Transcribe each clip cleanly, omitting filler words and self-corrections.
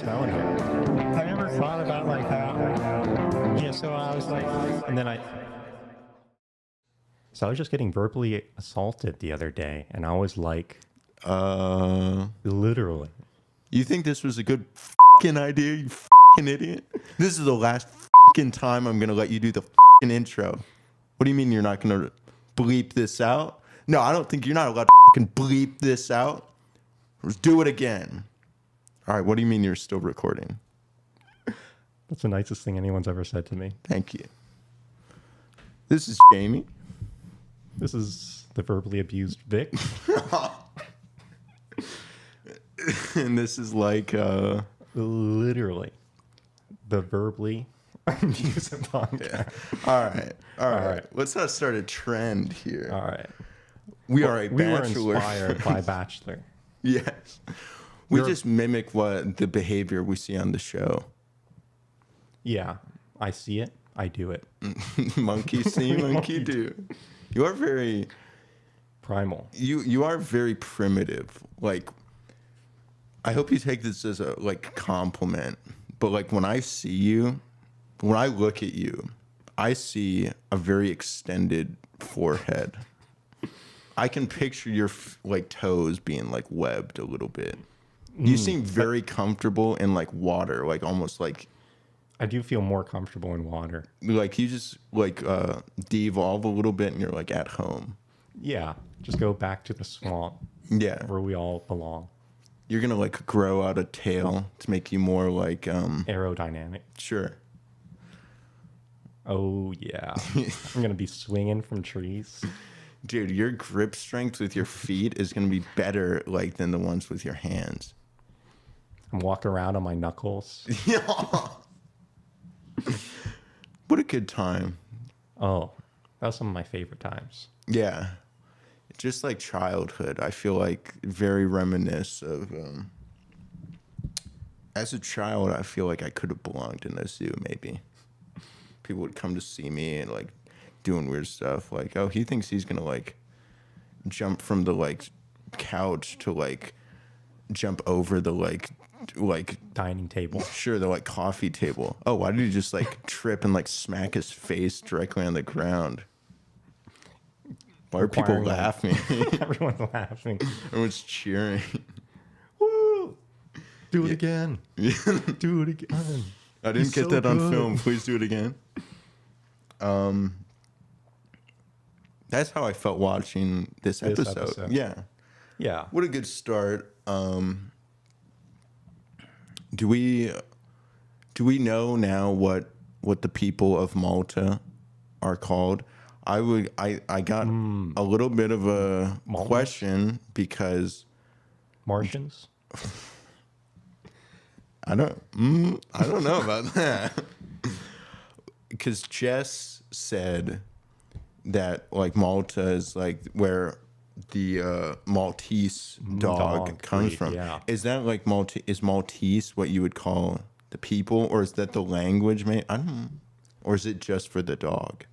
smelling here. I never thought about like how. Yeah, so I was like, and then I. So I was just getting verbally assaulted the other day, and I was like, literally. You think this was a good fucking idea, you fucking idiot? This is the last fucking time I'm gonna let you do the fucking intro. What do you mean you're not gonna bleep this out? No, I don't think you're not allowed to fucking bleep this out. Let's do it again. All right, what do you mean you're still recording? That's the nicest thing anyone's ever said to me. Thank you. This is Jamie. This is the verbally abused Vic. And this is like Literally the verbally abused podcast. yeah. All right. Let's not start a trend here. All right. We are a We were bachelor. inspired by Bachelor. Yes. We just mimic what the behavior we see on the show. Yeah, I see it. I do it. Monkey see, monkey do. You are very Primal. you are very primitive. Like, I hope you take this as a like compliment. But like when I see you, when I look at you, I see a very extended forehead. I can picture your like toes being like webbed a little bit. You seem very comfortable in like water, like almost like I do feel more comfortable in water. you just like devolve a little bit and you're like at home. Yeah, just go back to the swamp Yeah. where we all belong. You're gonna like grow out a tail to make you more like Aerodynamic. sure. Oh, yeah. I'm going to be swinging from trees. Dude, your grip strength with your feet is gonna be better like than the ones with your hands. I'm walking around on my knuckles. What a good time. Oh, that was some of my favorite times. Yeah. Just like childhood. I feel like very reminisce of as a child, I feel like I could have belonged in a zoo maybe. People would come to see me and like doing weird stuff like, oh, he thinks he's gonna like jump from the like couch to like jump over the like Dining table. sure the like coffee table. Oh, why did he just like trip and like smack his face directly on the ground? Why are people Requiring, like- laughing? Everyone's laughing. Everyone's cheering. Woo! Do it again. Do it again. I didn't He's get so that on good. film. Please do it again. That's how I felt watching this episode. Yeah. Yeah. What a good start. Do we know now what the people of Malta are called? I got a little bit of a Maltans? question because Martians? I don't know about that. Because Jess said that like Malta is like where the Maltese dog comes breed, from. yeah. Is that like is Maltese what you would call the people, or is that the language? I don't know. Or is it just for the dog?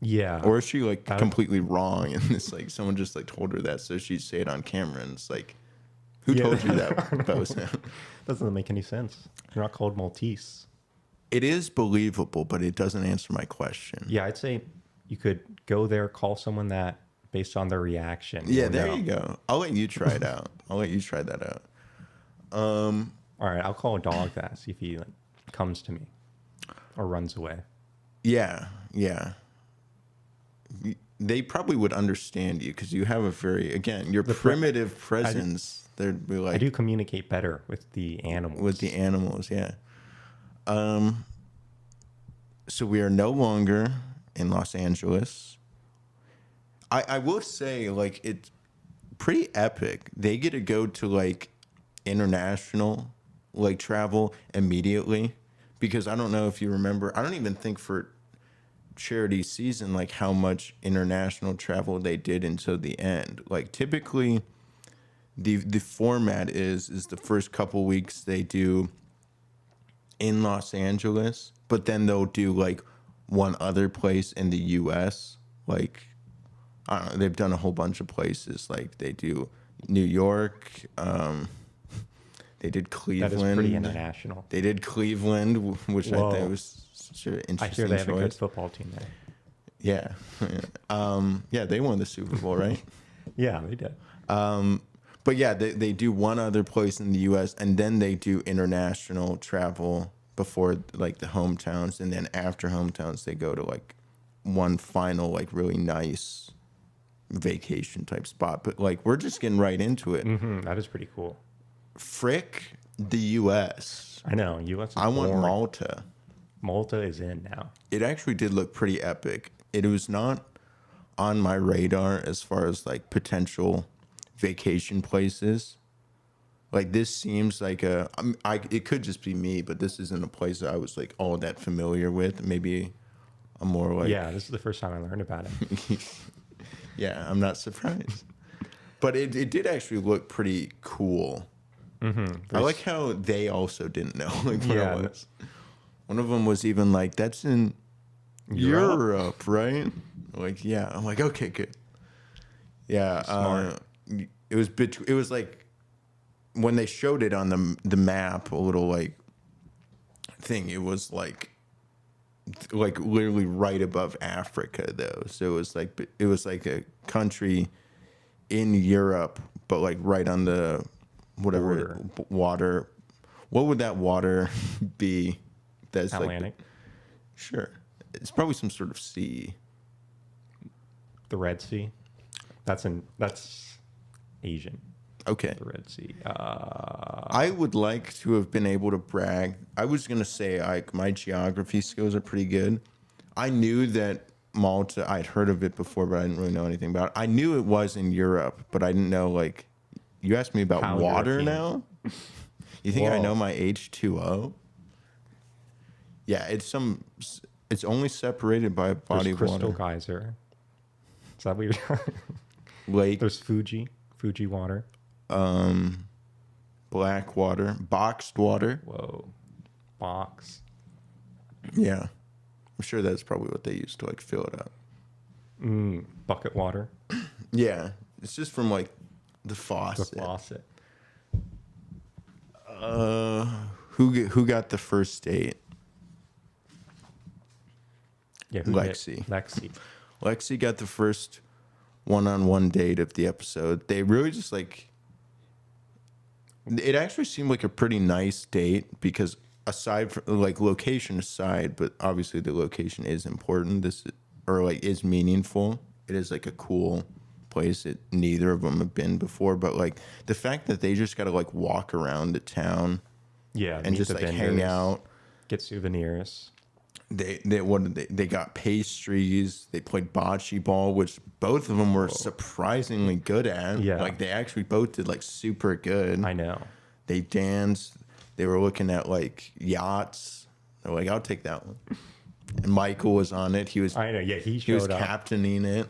Yeah. Or is she like completely wrong and it's like someone just like told her that so she'd say it on camera and it's like, who Yeah. told you that? Bosun? Doesn't make any sense. You're not called Maltese. It is believable, but it doesn't answer my question. Yeah, I'd say you could go there, call someone that based on their reaction. Yeah, You'll there know. you go. I'll let you try it out. I'll let you try that out. All right, I'll call a dog that, see if he like comes to me or runs away. Yeah. They probably would understand you because you have a very, again, your primitive presence. They'd be like, I do communicate better with the animals. with the animals, yeah. So we are no longer in Los Angeles. I will say, like, it's pretty epic. They get to go to like international like travel immediately because I don't know if you remember. I don't even think for charity season like how much international travel they did until the end. Like typically the format is the first couple weeks they do in Los Angeles, but then they'll do like one other place in the US. Like I don't know, they've done a whole bunch of places. Like they do New York, They did Cleveland. That is pretty international. They did Cleveland, which Whoa. I think was such an interesting I hear they have a good choice. football team there. Yeah. Yeah, they won the Super Bowl, right? Yeah, they did. But yeah, they do one other place in the U.S. and then they do international travel before like the hometowns, and then after hometowns they go to like one final like really nice vacation type spot. But like we're just getting right into it. That is pretty cool. Frick the U.S. I know. U.S. is I want boring. Malta. Malta is in now. It actually did look pretty epic. It was not on my radar as far as like potential vacation places. Like this seems like it could just be me, but this isn't a place that I was like all that familiar with. Maybe I'm more like, Yeah, this is the first time I learned about it. yeah, I'm not surprised. But it did actually look pretty cool. I like how they also didn't know like what Yeah. it was. One of them was even like, "That's in Europe, right?" Like, yeah. I'm like, okay, good. Yeah. Smart. It was like when they showed it on the map, a little like thing. It was like literally right above Africa, though. So it was like a country in Europe, but like right on the whatever water. What would that water be? That's Atlantic. like sure. It's probably some sort of sea. The Red Sea. That's Asian. Okay. The Red Sea. I would like to have been able to brag. I was gonna say like my geography skills are pretty good. I knew that Malta. I'd heard of it before, but I didn't really know anything about it. I knew it was in Europe, but I didn't know like. You asked me about How water European. now. You think I Whoa. know my H2O? Yeah, it's only separated by a body There's of Crystal water. Geyser. Is that what you're Lake, There's Fuji water. black water, boxed water. Whoa. Box. Yeah, I'm sure that's probably what they use to like fill it up. Bucket water. Yeah, it's just from like the The faucet. faucet. Who got the first date? Yeah, Lexi. Lexi. Lexi got the first one-on-one date of the episode. They really just like. It actually seemed like a pretty nice date because aside from like location aside, but obviously the location is important. Is meaningful. It is like a cool place that neither of them have been before. But like the fact that they just got to like walk around the town Yeah, and meet just the like hang vendors, out. get souvenirs. They got pastries. They played bocce ball, which both of them were surprisingly good at. Yeah. Like they actually both did like super good. I know. They danced. They were looking at like yachts. They're like, I'll take that one. And Michael was on it. I know. Yeah, he he was showed up. captaining it.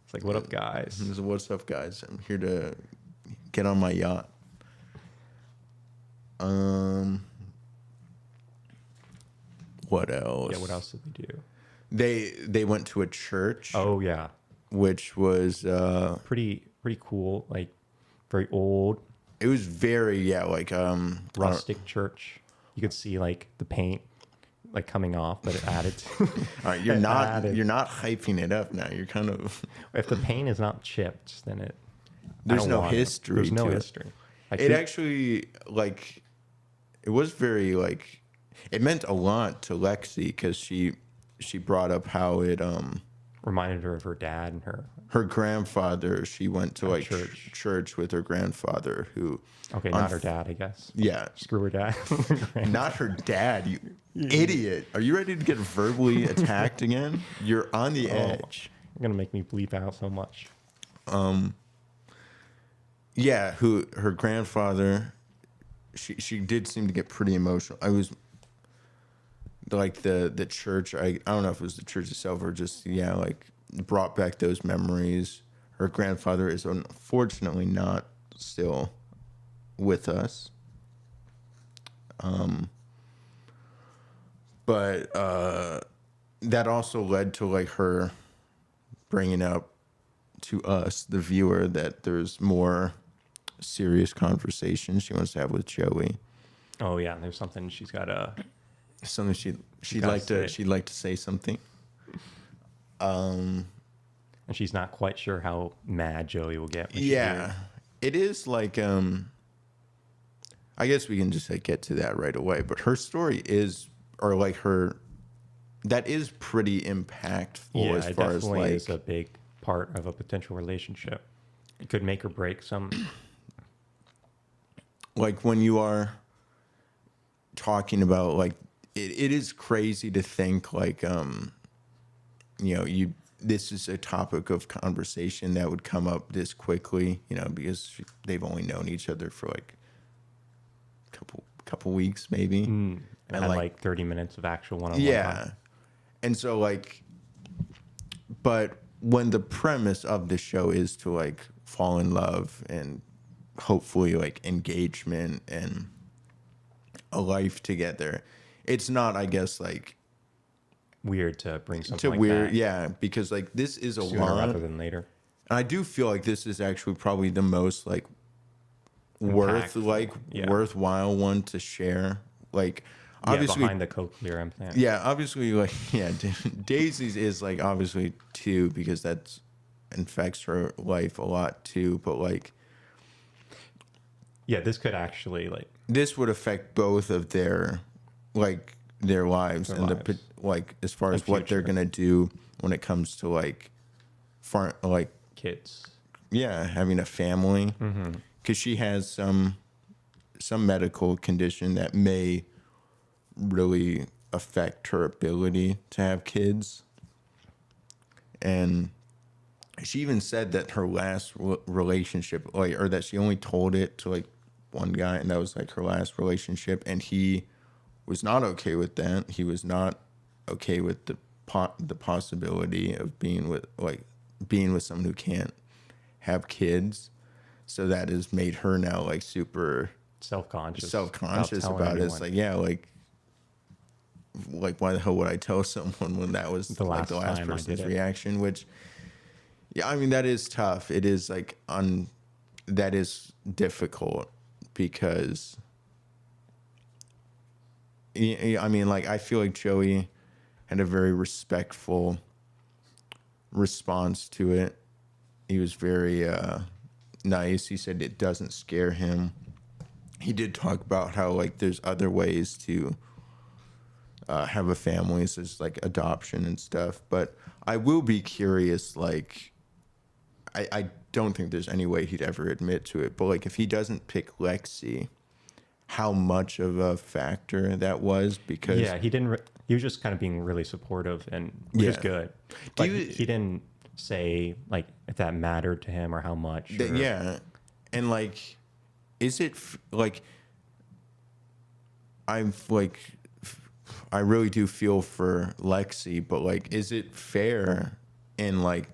It's like, what up, guys? He was, what's up, guys? I'm here to get on my yacht. What else? Yeah, what else did we do? They went to a church, Oh yeah, which was pretty cool. Like very old, it was very rustic church. You could see like the paint like coming off, but it added. All right, you're it not added. you're not hyping it up now. You're kind of If the paint is not chipped, then it. I there's don't no want it. history. There's no to history. Like, It actually like it was very like it meant a lot to Lexi because she brought up how it reminded her of her dad and her grandfather. She went to like church. church with her grandfather who Okay, not her dad, I guess. yeah. Screw her dad. Not her dad, you idiot. Are you ready to get verbally attacked again? You're on the edge. You're gonna make me bleep out so much. Yeah, who her grandfather, she did seem to get pretty emotional. I was like the church, I don't know if it was the church itself or just like brought back those memories. Her grandfather is unfortunately not still with us. But that also led to like her bringing up to us, the viewer, that there's more serious conversation she wants to have with Joey. Oh yeah, there's something she's got to. Something she'd like to say something. And she's not quite sure how mad Joey will get. When Yeah, it is like I guess we can just like get to that right away. But her story is, or like her, that is pretty impactful as far as like is a big part of a potential relationship. It could make or break some. Like when you are talking about like it is crazy to think like this is a topic of conversation that would come up this quickly, because they've only known each other for like a couple weeks maybe. And like 30 minutes of actual one-on-one time. And so like, but when the premise of the show is to like fall in love and hopefully like engagement and a life together, it's not, I guess, like weird to bring something like weird, that. yeah, because like this is a Sooner lot rather than later. And I do feel like this is actually probably the most like worthwhile one to share. Like obviously behind the cochlear implant. Yeah, obviously like Daisy's is like obviously too, because that's affects her life a lot too. But like this could actually like this would affect both of their lives and the like as far as what they're gonna do when it comes to like kids. Yeah, having a family, because she has some medical condition that may really affect her ability to have kids. And she even said that her last relationship, or that she only told it to like one guy, and that was like her last relationship, and he was not okay with that. He was not okay with the possibility of being with someone who can't have kids. So that has made her now like super self-conscious about it. It's like, like why the hell would I tell someone when that was the last person's reaction? Which, I mean, that is tough. It is like that is difficult because, I mean, like I feel like Joey had a very respectful response to it. He was very nice. He said it doesn't scare him. He did talk about how like there's other ways to have a family, such as like adoption and stuff. But I will be curious, like I don't think there's any way he'd ever admit to it. But like if he doesn't pick Lexi, how much of a factor that was, because he didn't. He was just kind of being really supportive, and which is good. Like he didn't say like if that mattered to him or how much. And like, is it like I'm like I really do feel for Lexi, but like, is it fair in like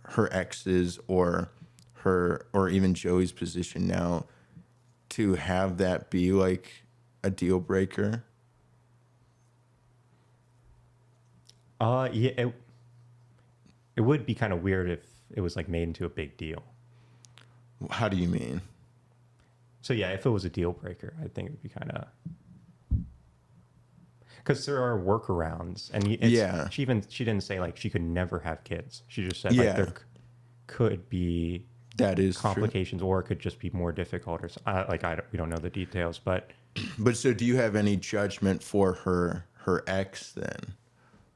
her ex's or even Joey's position now to have that be like a deal breaker? It would be kind of weird if it was like made into a big deal. How do you mean? So if it was a deal breaker, I think it would be kind of, because there are workarounds, and she didn't say like she could never have kids. She just said like there could be complications, or it could just be more difficult, or we don't know the details, but so do you have any judgment for her ex then,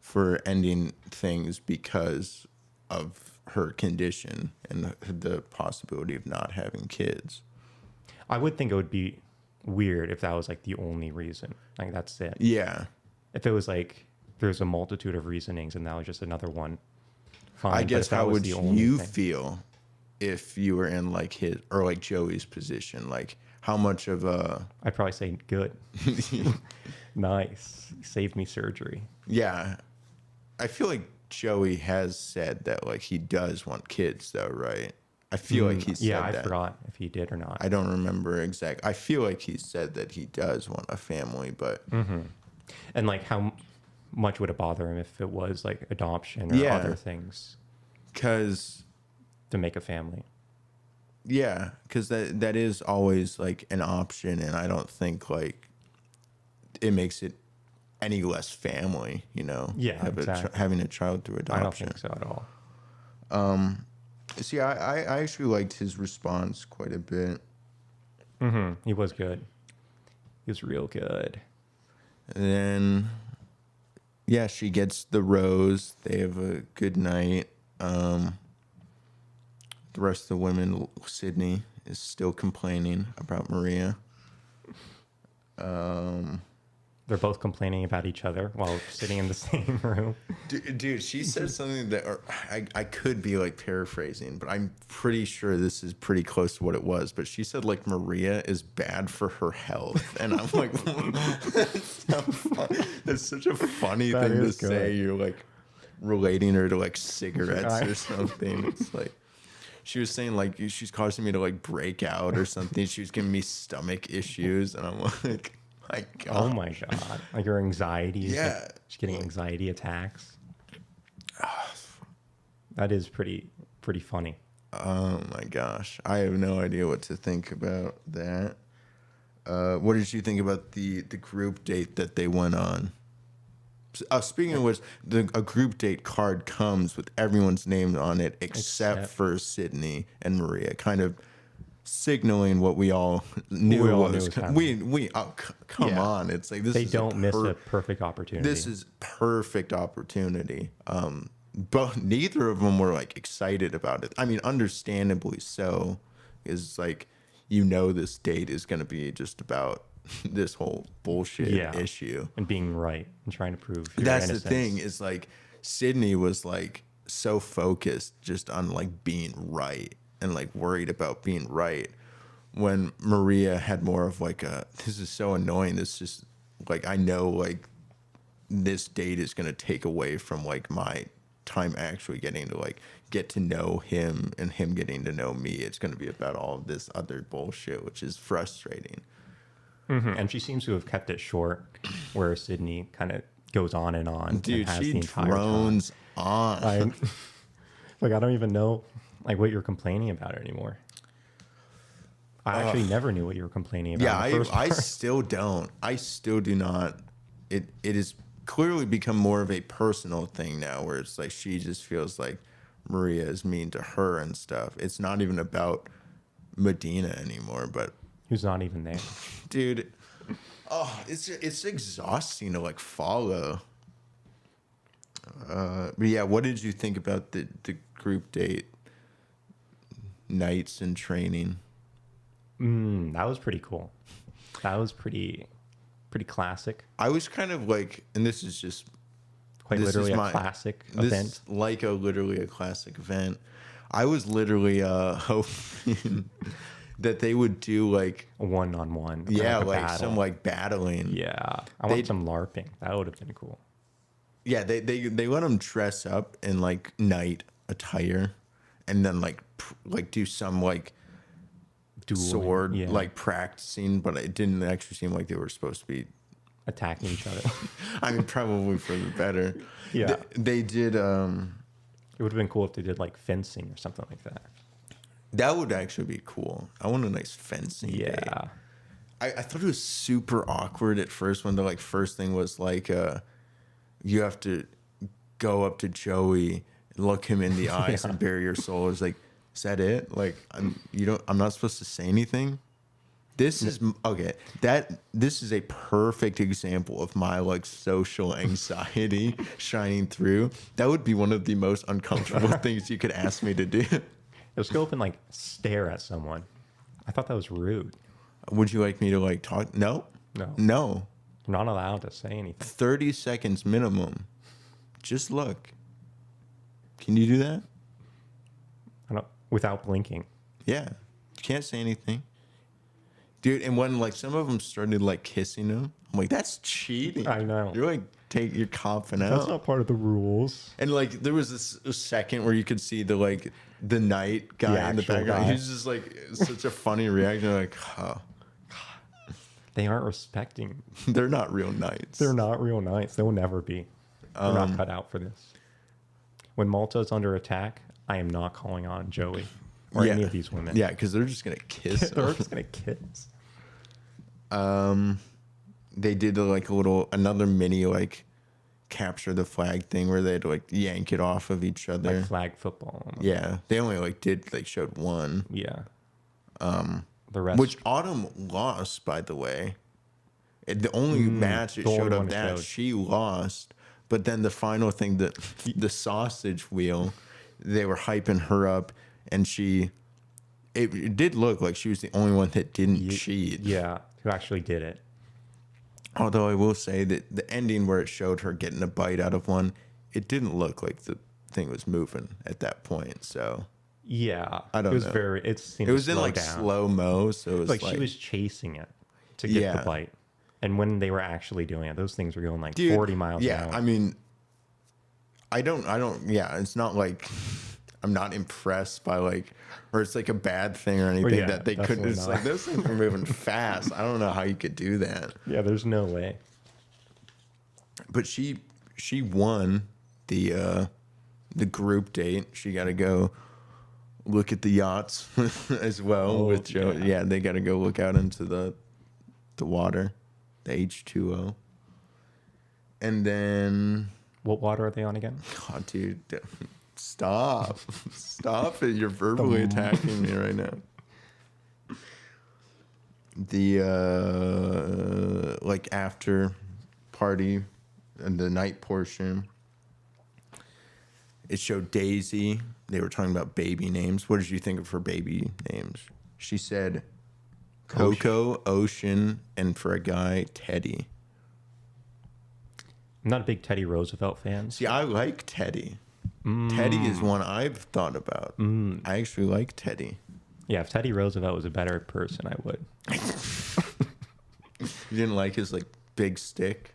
for ending things because of her condition and the possibility of not having kids? I would think it would be weird if that was like the only reason. Like that's it. Yeah. If it was like there's a multitude of reasonings and that was just another one, fine. I guess how would you feel if you were in like his or like Joey's position? Like how much of a... I'd probably say good. Nice. Saved me surgery. Yeah. I feel like Joey has said that like he does want kids though, right? I feel like he said that. I forgot if he did or not. I don't remember exactly. I feel like he said that he does want a family, but... And like how much would it bother him if it was like adoption or other things? Because... To make a family. Yeah, because that is always like an option, and I don't think like it makes it any less family, you know. Yeah, exactly. Having a child through adoption. I don't think so at all. See, I actually liked his response quite a bit. Mm-hmm. He was good. He was real good. And then, yeah, she gets the rose. They have a good night. The rest of the women, Sydney is still complaining about Maria. They're both complaining about each other while sitting in the same room. Dude, she said something that I could be like paraphrasing, but I'm pretty sure this is pretty close to what it was. But she said like Maria is bad for her health, and I'm like, that's such a funny thing to say. You're like relating her to like cigarettes or something. It's like she was saying like she's causing me to like break out or something. She was giving me stomach issues, and I'm like. My God. Oh my God. Like her anxiety. Yeah. Like she's getting anxiety attacks. That is pretty funny. Oh my gosh. I have no idea what to think about that. What did you think about the group date that they went on? Speaking of which, a group date card comes with everyone's name on it except for Sydney and Maria. Kind of signaling what we all knew was come on, it's like this. They don't miss a perfect opportunity. This is perfect opportunity. But neither of them were like excited about it. I mean, understandably so, is like this date is going to be just about this whole bullshit issue and being right and trying to prove your that's innocence. The thing is like Sydney was like so focused just on like being right. And like worried about being right, when Maria had more of like this is so annoying. This just like I know like this date is gonna take away from like my time actually getting to like get to know him and him getting to know me. It's gonna be about all of this other bullshit, which is frustrating. Mm-hmm. And she seems to have kept it short, where Sydney kind of goes on and on. Dude, and has she the entire drones time. on. Like I don't even know. Like what you're complaining about anymore. I actually never knew what you were complaining about. Yeah, I still don't. I still do not. It has clearly become more of a personal thing now, where it's like she just feels like Maria is mean to her and stuff. It's not even about Medina anymore, but who's not even there, dude. Oh, it's exhausting to like follow. But yeah, what did you think about the group date? Nights and training. That was pretty cool. That was pretty classic. I was kind of like, and this is just quite literally a classic event. Like literally a classic event. I was literally hoping that they would do like a one-on-one. Yeah, like some like battling. Yeah, I want some LARPing. That would have been cool. Yeah, they let them dress up in like night attire. And then like do some like dueling, sword like practicing, but it didn't actually seem like they were supposed to be attacking each other. I mean, probably for the better. Yeah, they did. It would have been cool if they did like fencing or something like that. That would actually be cool. I want a nice fencing. Yeah, day. I thought it was super awkward at first when the like first thing was like you have to go up to Joey. Look him in the eyes and bare your soul. Is like, is that it? Like, I'm not supposed to say anything. This is okay. This is a perfect example of my like social anxiety shining through. That would be one of the most uncomfortable things you could ask me to do. Just go up and like stare at someone. I thought that was rude. Would you like me to like talk? No. You're not allowed to say anything. 30 seconds minimum. Just look. Can you do that? Without blinking. Yeah. You can't say anything. Dude, and when like some of them started like kissing him, I'm like, that's cheating. I know. You're like you're coughing out. That's not part of the rules. And like there was this second where you could see the night guy in the background. He's just like such a funny reaction. Like, oh. They aren't respecting. They're not real knights. They're not real knights. They will never be. They're not cut out for this. When Malta is under attack, I am not calling on Joey. or any of these women. Yeah, because they're just gonna kiss. They're just gonna kiss. They did like another mini like capture the flag thing where they'd like yank it off of each other. Like flag football. Yeah, they only showed one. Yeah. The rest, which Autumn lost, by the way. The only match it showed up that she lost, but then the final thing, the sausage wheel, they were hyping her up, and it did look like she was the only one that didn't cheat. Yeah, who actually did it. Although I will say that the ending where it showed her getting a bite out of one, it didn't look like the thing was moving at that point. So yeah, I don't know. It was in like slow mo, so it was like she was chasing it to get the bite. And when they were actually doing it, those things were going like 40 miles an hour. Yeah, I mean, I don't. Yeah, it's not like I'm not impressed by like, or it's like a bad thing or anything that they couldn't. It's like those things were moving fast. I don't know how you could do that. Yeah, there's no way. But she won the group date. She got to go look at the yachts as well with Joe. Yeah, they got to go look out into the water, the H2O. And then what water are they on again? God, dude, stop it! You're verbally attacking me right now. The like after party and the night portion, it showed Daisy. They were talking about baby names. What did you think of her baby names? She said Coco, Ocean, and for a guy, Teddy. I'm not a big Teddy Roosevelt fan. See, I like Teddy. Teddy is one I've thought about. I actually like Teddy. Yeah, if Teddy Roosevelt was a better person, I would. You didn't like his like big stick?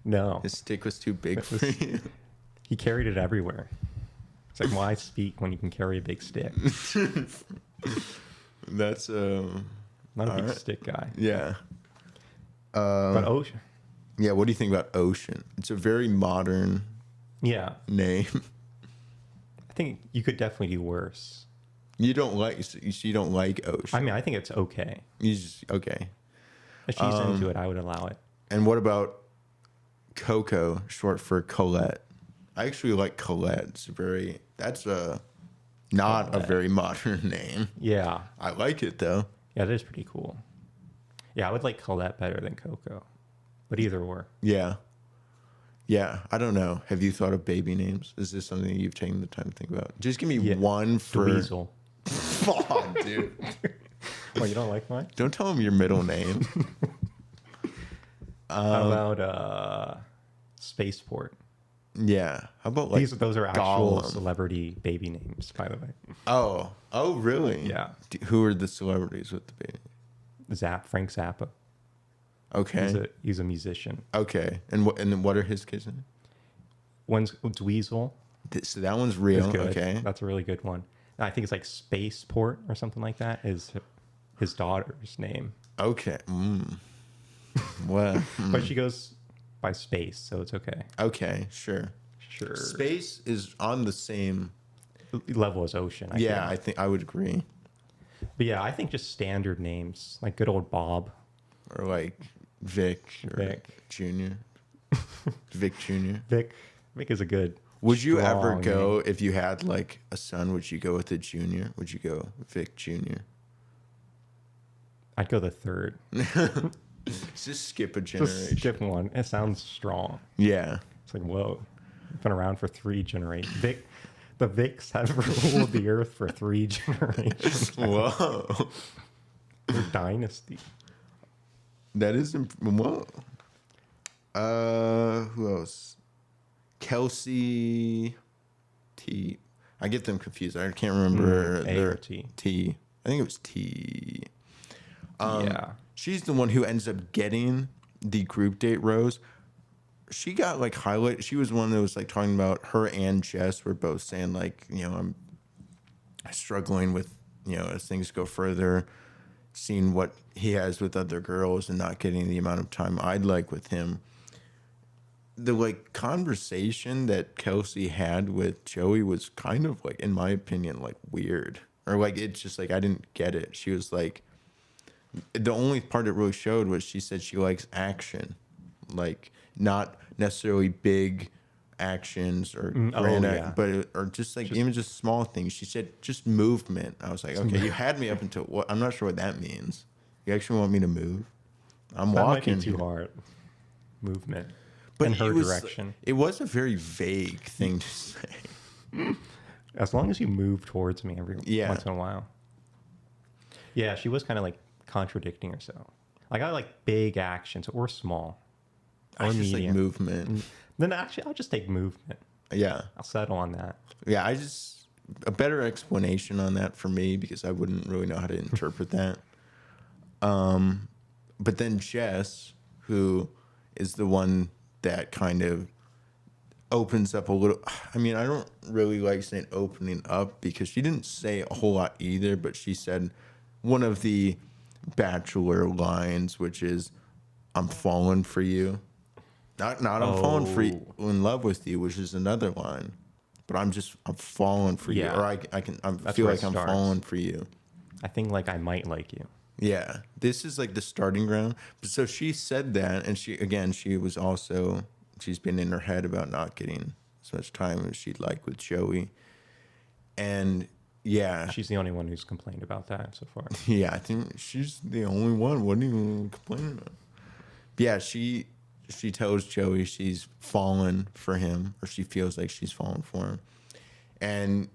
No. His stick was too big for you. He carried it everywhere. It's like, why speak when you can carry a big stick? That's not a big stick guy. Yeah. But Ocean. Yeah, what do you think about Ocean? It's a very modern name. I think you could definitely do worse. You don't like Ocean. I mean, I think it's okay. Okay. If she's into it, I would allow it. And what about Coco, short for Colette? I actually like Colette. That's not a very modern name. Yeah. I like it though. Yeah, it is pretty cool. Yeah, I would like Colette better than Coco. But either or. Yeah. Yeah, I don't know. Have you thought of baby names? Is this something you've taken the time to think about? Just give me one for... Dweezil. Fuck, dude. Well, you don't like mine? Don't tell him your middle name. How about Spaceport? Yeah. How about like those are actual celebrity baby names, by the way. Oh, really? Yeah. Who are the celebrities with the baby? Frank Zappa. Okay. He's a musician. Okay. And what are his kids' names? One's Dweezil. So that one's real. Okay. That's a really good one. I think it's like Spaceport or something like that is his daughter's name. Okay. Well, but she goes by Space, so it's okay. Okay, sure. Space is on the same level as Ocean. I think I would agree. But yeah, I think just standard names like good old Bob or like Vic Jr. Vic Jr. Vic is a good. Would you ever go name. If you had like a son? Would you go with a junior? Would you go Vic Jr.? I'd go the third. Just skip a generation. Just skip one. It sounds strong. Yeah. It's like, whoa. Been around for 3 generations. The Vics have ruled the earth for 3 generations. Whoa. They're dynasty. That is whoa. Who else? Kelsey T. I get them confused. I can't remember A or T. T. I think it was T. Yeah. She's the one who ends up getting the group date rose. She got like highlight. She was one that was like talking about her and Jess were both saying like, I'm struggling with, as things go further, seeing what he has with other girls and not getting the amount of time I'd like with him. The like conversation that Kelsey had with Joey was kind of like, in my opinion, like weird or like it's just like I didn't get it. She was like, the only part it really showed was she said she likes action, like not necessarily big actions or grand, but or just like even just small things. She said just movement. I was like, okay, you had me up until what? I'm not sure what that means. You actually want me to move? I'm that walking. Might be too hard. Movement, but in her direction. It was a very vague thing to say. As long as you move towards me every once in a while. Yeah, she was kind of like contradicting herself. Like I like big actions or small. I just like movement. Then actually, I'll just take movement. Yeah, I'll settle on that. Yeah, a better explanation on that for me because I wouldn't really know how to interpret that. But then Jess, who is the one that kind of opens up a little. I mean, I don't really like saying opening up because she didn't say a whole lot either, but she said one of the Bachelor lines, which is, "I'm falling for you." Not I'm falling for you, in love with you, which is another line. But I'm falling for you. Or I feel like I'm falling for you. I think like I might like you. Yeah. This is like the starting ground. So she said that, and she's been in her head about not getting as much time as she'd like with Joey. And yeah. She's the only one who's complained about that so far. Yeah, I think she's the only one. What are you complaining about? Yeah, she tells Joey she's fallen for him, or she feels like she's fallen for him. And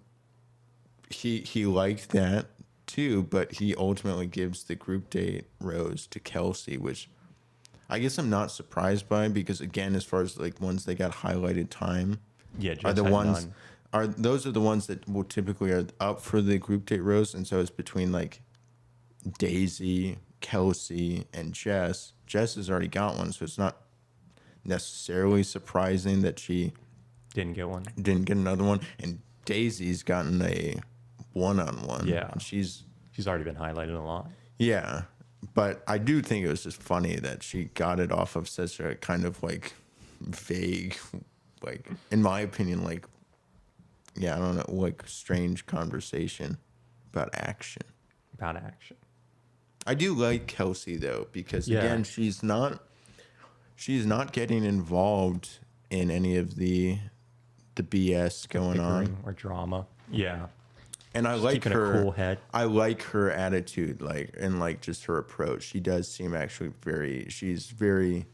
he liked that too, but he ultimately gives the group date rose to Kelsey, which I guess I'm not surprised by because again, as far as like ones that got highlighted time, those are the ones that will typically are up for the group date rose, and so it's between like Daisy, Kelsey, and Jess. Jess has already got one, so it's not necessarily surprising that she didn't get another one, and Daisy's gotten a one-on-one. Yeah, and she's already been highlighted a lot. Yeah, but I do think it was just funny that she got it off of such a kind of like vague, like in my opinion, like I don't know, like strange conversation about action. I do like Kelsey though because again she's not getting involved in any of the BS going on or drama. Yeah. And I like her cool head. I like her attitude, like, and like just her approach. She does seem actually she's very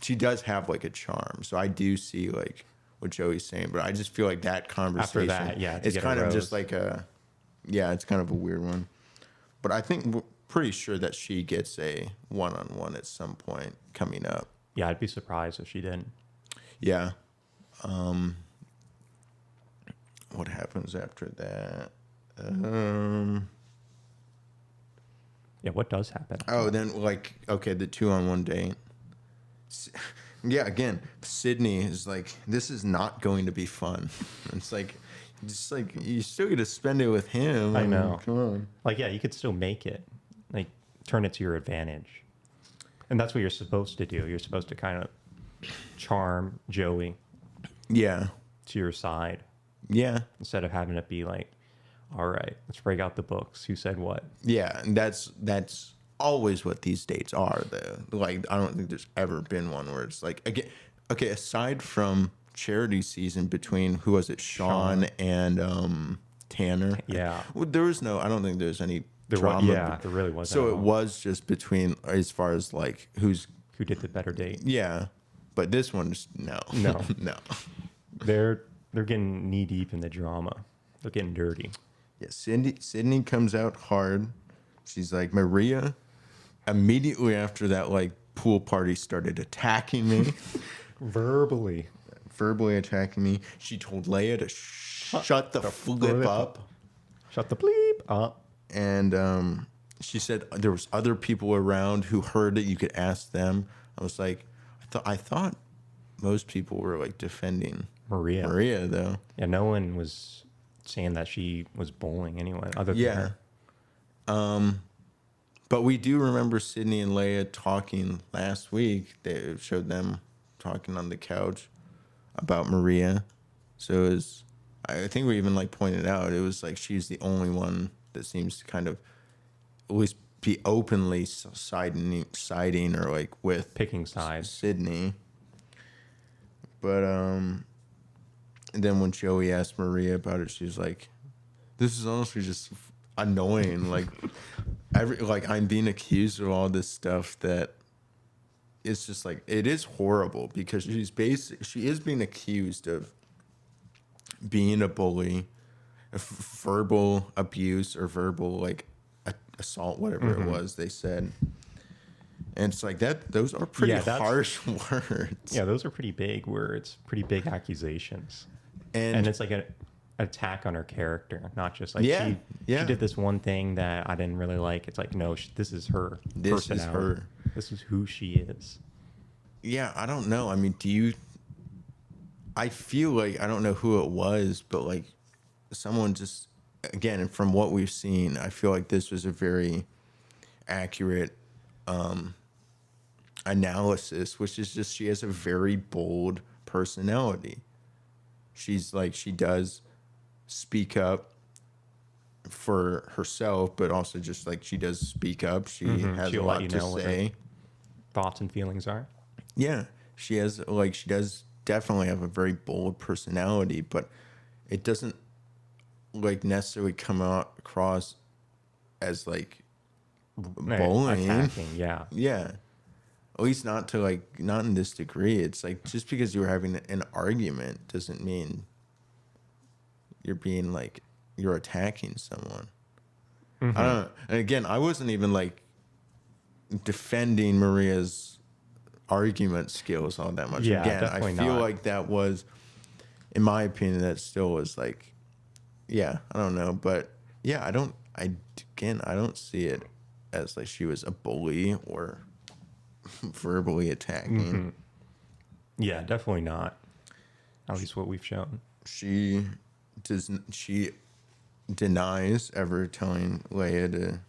she does have like a charm. So I do see like what Joey's saying, but I just feel like that conversation after that, it's kind of just like it's kind of a weird one. But I think we're pretty sure that she gets a one-on-one at some point coming up. Yeah, I'd be surprised if she didn't. Yeah. What happens after that? Yeah, what does happen? Then like, okay, the 2-on-1 date. Yeah, again, Sydney is like, this is not going to be fun. It's like, just like, you still get to spend it with him. I know. Come on. Like, yeah, you could still make it. Like, turn it to your advantage. And that's what you're supposed to do. You're supposed to kind of charm Joey. Yeah. To your side. Yeah. Instead of having it be like, all right, let's break out the books. Who said what? Yeah, and that's always what these dates are, though. Like, I don't think there's ever been one where it's like, again, okay, aside from charity season between, who was it, Sean and Tanner? Yeah. I don't think there's any drama. There really wasn't. So it was just between, as far as like, who did the better date. Yeah. But this one, no. No. They're getting knee deep in the drama. They're getting dirty. Yeah, Sydney comes out hard. She's like, Maria, immediately after that, like, pool party started attacking me. Verbally attacking me. She told Leia to shut the flip up. Shut the bleep up. And she said there was other people around who heard it. You could ask them. I was like, I thought most people were like defending Maria though. Yeah, no one was saying that she was bullying anyone other than her. But we do remember Sydney and Leia talking last week. They showed them talking on the couch about Maria. So I think we even like pointed out it was like she's the only one that seems to kind of at least be openly siding or like with picking sides. Sydney. But and then when Joey asked Maria about it, she's like, "This is honestly just annoying. Like, I'm being accused of all this stuff that it's just like it is horrible because she is being accused of being a bully, verbal abuse or verbal like assault, whatever it was they said." And it's like that; those are pretty harsh words. Yeah, those are pretty big words, pretty big accusations, and it's like an attack on her character, not just like she did this one thing that I didn't really like. It's like no, this is her. This is her. This is who she is. Yeah, I don't know. I mean, I feel like I don't know who it was, but like someone just again from what we've seen, I feel like this was a very accurate analysis, which is just she has a very bold personality. She's like she does speak up for herself, but also just like she does speak up. She has a lot to say. Thoughts and feelings are. Yeah, she does definitely have a very bold personality, but it doesn't like necessarily come across as like bullying. Attacking, yeah. Yeah. At least not in this degree. It's like just because you're having an argument doesn't mean you're attacking someone. I don't know. And again, I wasn't even like defending Maria's argument skills all that much. Yeah, again, definitely I feel not. like that was, in my opinion, that still was like, yeah, I don't know, but yeah, I don't see it as like she was a bully or verbally attacking. Yeah, definitely not. At least what we've shown. She denies ever telling Leia to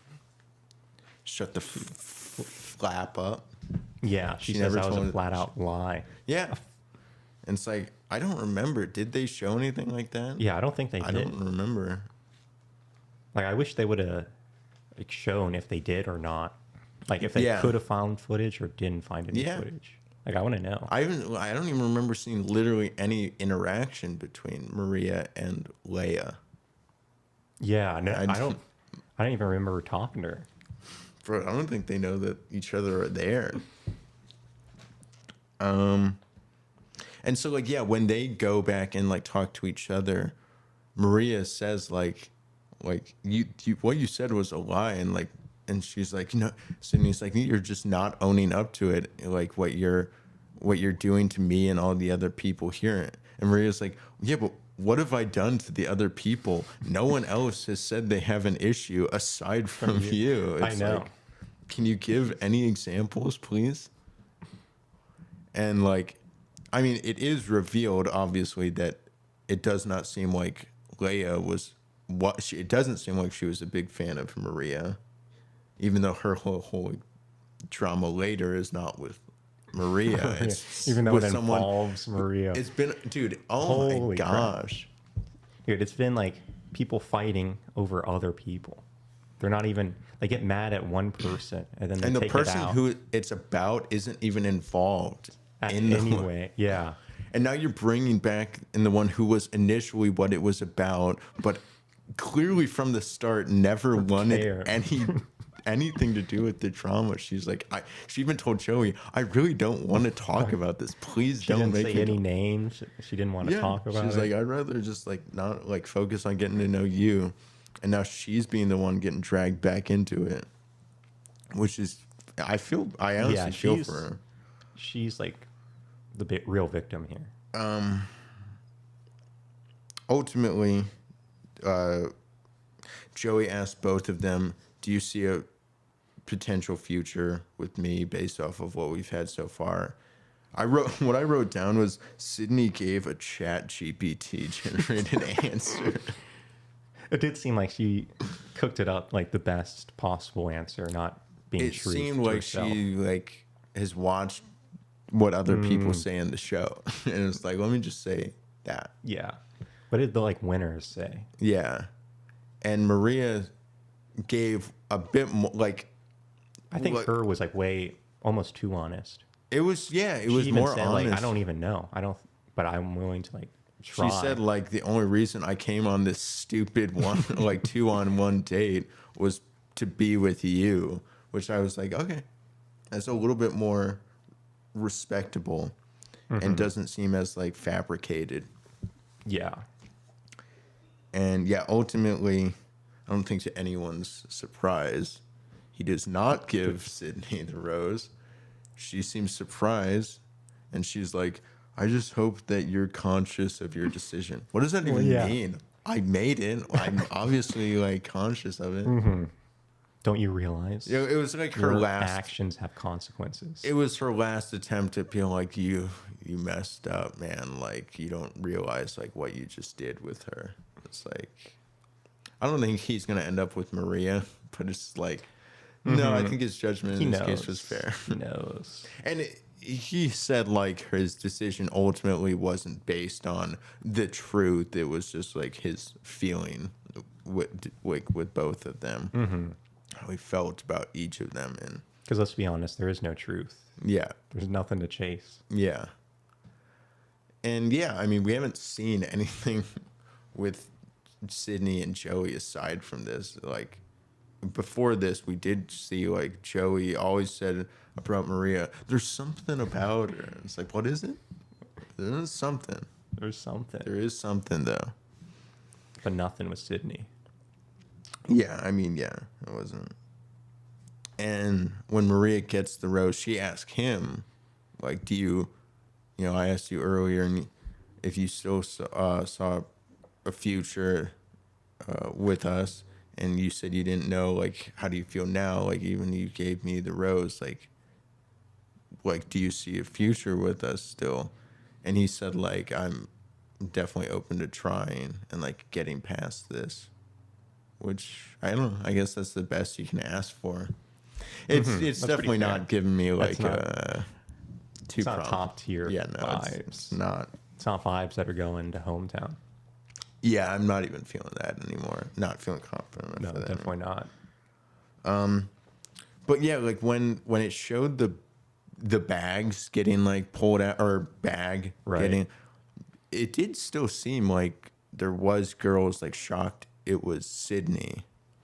shut the flap up. Yeah, she says that was a flat out lie. Yeah. And it's like, I don't remember. Did they show anything like that? Yeah, I don't think they did. I don't remember. Like, I wish they would have shown if they did or not. Like, if they could have found footage or didn't find any footage. Like, I want to know. I don't even remember seeing literally any interaction between Maria and Leia. Yeah, no, I don't even remember talking to her. Bro, I don't think they know that each other are there. And so like, yeah, when they go back and like talk to each other, Maria says like you what you said was a lie, and she's like, Sydney's like, you're just not owning up to it, like what you're doing to me and all the other people here. And Maria's like, yeah, but what have I done to the other people? No one else has said they have an issue aside from you. It's I know. Like, can you give any examples, please? And like, I mean, it is revealed obviously that it does not seem like Leia was it doesn't seem like she was a big fan of Maria, even though her whole drama later is not with Maria. It's even though it involves Maria. It's been, dude, oh my gosh. Dude, it's been like people fighting over other people. They're not even, they get mad at one person and then they take it out. And the person who it's about isn't even involved in any way. Yeah. And now you're bringing back in the one who was initially what it was about, but clearly from the start never wanted anything to do with the drama. She's like, she even told Joey, I really don't want to talk about this. Please don't make say any names. She didn't want to talk about it. She's like, I'd rather just like not like focus on getting to know you. And now she's being the one getting dragged back into it, which is, I honestly feel for her. She's like the real victim here. Ultimately, Joey asked both of them, do you see a potential future with me based off of what we've had so far? What I wrote down was Sydney gave a ChatGPT generated answer. It did seem like she cooked it up like the best possible answer, not being true. It seemed like herself. She like has watched what other people say in the show, and it's like, let me just say that. Yeah. What did the like winners say? Yeah. And Maria gave a bit more, like... I think her was like way, almost too honest. It was, yeah, it was She even more said, honest. like, I don't even know. But I'm willing to like try. She said, like, the only reason I came on this stupid one, like 2-on-1 date was to be with you, which I was like, okay, that's a little bit more respectable and doesn't seem as like fabricated. Yeah. And yeah, ultimately, I don't think to anyone's surprise, he does not give Sydney the rose. She seems surprised, and she's like, I just hope that you're conscious of your decision. What does that even mean? I made it. I'm obviously like conscious of it. Don't you realize? Yeah, it was like your her last actions have consequences. It was her last attempt to feel like you messed up, man. Like you don't realize like what you just did with her. It's like I don't think he's gonna end up with Maria, but it's like no, I think his judgment in this case was fair. He knows. And he said like his decision ultimately wasn't based on the truth. It was just like his feeling with both of them. How he felt about each of them. And because let's be honest, there is no truth. Yeah. There's nothing to chase. Yeah. And yeah, I mean, we haven't seen anything with Sydney and Joey aside from this. Like before this, we did see like Joey always said about Maria, there's something about her. It's like, what is it? There's something. There's something. There is something though. But nothing with Sydney. Yeah, I mean, yeah, it wasn't. And when Maria gets the rose, she asks him, like, do you know, I asked you earlier and if you still saw a future with us, and you said you didn't know, like, how do you feel now? Like, even you gave me the rose, like, do you see a future with us still? And he said, like, I'm definitely open to trying and, like, getting past this. Which, I don't know, I guess that's the best you can ask for. It's definitely not giving me, like, it's not top tier vibes. It's not. It's not vibes that are going to hometown. Yeah, I'm not even feeling that anymore. Not feeling confident enough. No, definitely not. But yeah, like when it showed the bags getting like pulled out, or bag getting, it did still seem like there was girls like shocked it was Sydney,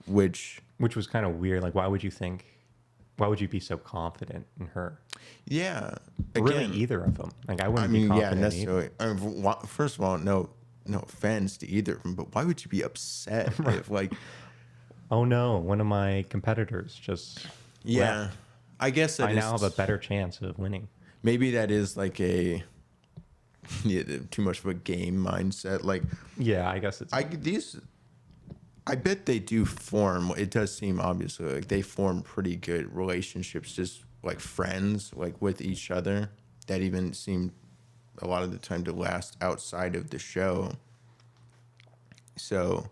which was kind of weird. Like, why would you be so confident in her? Yeah, again, really either of them. Like, I wouldn't be confident necessarily. I mean, first of all, no offense to either of them, but why would you be upset if like, oh no, one of my competitors just left. I guess I now have a better chance of winning. Maybe that is like too much of a game mindset. Like, yeah, I guess it's I bet they do form. It does seem obviously like they form pretty good relationships, just like friends, like with each other. That even seem a lot of the time to last outside of the show. So,